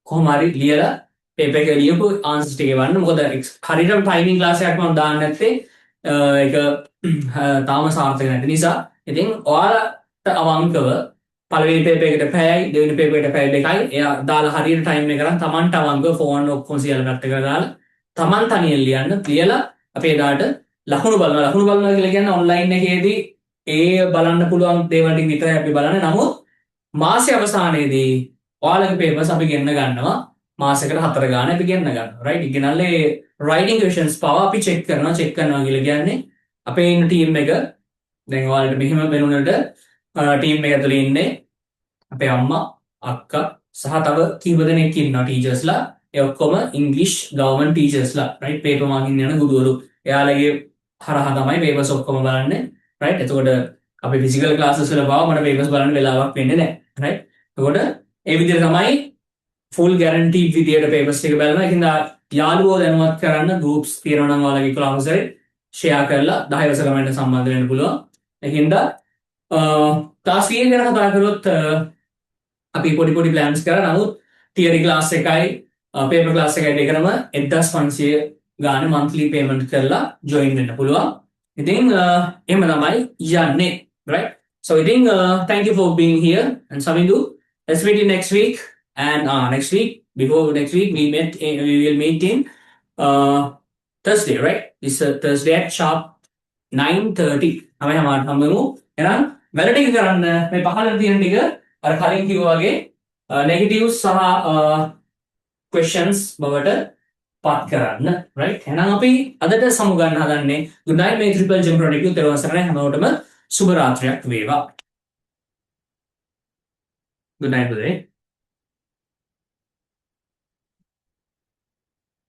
කොහොම හරි ලියලා paper එක ලියපු answers ටික එවන්න. මොකද හරියටම timing class එකක් මම දාන්න නැත්තේ ඒක තාම සාර්ථක නැති නිසා. ඉතින් ඔයාලට අවංකව පළවෙනි paper එකට පැයයි දෙවෙනි paper එකට පැය දෙකයි එයා දාලා හරියට time එක කරන් Tamanට අවංකව phone ඔක්කොම සියල්ල පැත්තකට දාලා Taman තනියෙන් ලියන්න. ලියලා අපි එදාට ලකුණු බලනවා කියලා කියන්නේ online එකේදී ඒ බලන්න පුළුවන් දේවල් ටික විතරයි අපි බලන්නේ. නමුත් මාසයේ අවසානයේදී ඔයාලගේ papers අපි ගෙන්න ගන්නවා. මාසෙකට 4 ගාන අපි ගෙන්න ගන්නවා. right? ඉගෙනල්ලේ writing questions පව අපි check කරනවා කියලා කියන්නේ අපේ ඉන්න team එක දැන් ඔයාලට මෙහෙම වෙනුනට team එක ඇතුලේ ඉන්නේ අපේ අම්මා, අක්කා සහ තව කීප දෙනෙක් ඉන්නවා teachersලා. ඒ ඔක්කොම English government teachersලා. right? paper marking යන ගුරුවරු. එයාලගේ හරහා තමයි papers ඔක්කොම බලන්නේ. right? එතකොට අපි physical classes වල පාව මට papers බලන්න වෙලාවක් වෙන්නේ නැහැ. right? එතකොට ඒ විදිහට තමයි full guarantee විදියට papers ටික බලනවා. ඒකින්ද යාළුවෝ දැනුවත් කරන්න groups තියෙනවා නම් ඔයාලගේ class එකේ share කරලා 10 වසර ළමයින්ට සම්බන්ධ වෙන්න පුළුවන්. ඒකින්ද class එක ගැන කතා කරොත් අපි පොඩි plans කරා. නමුත් theory class එකයි paper class එකයි දෙකම 1500 ගාන monthly payment කරලා join වෙන්න පුළුවන්. ඉතින් එහෙම තමයි යන්නේ, right? So I think thank you for being here and Samindu. Let's meet you next week. And before next week we will meet in Thursday, right? This Thursday at sharp 9:30. අපි හම්බෙමු. එහෙනම් වැඩ ටික කරන්න මේ පහළ තියෙන ටික අර කලින් කිව්වා වගේ negatives සහ questions බවට පත් කරන්න, right? එහෙනම් අපි අදට සමු ගන්න හදන්නේ good night මේ triple gem product එක දවස් කරන හැමෝටම සුබ රාත්‍රියක් වේවා. Good night today.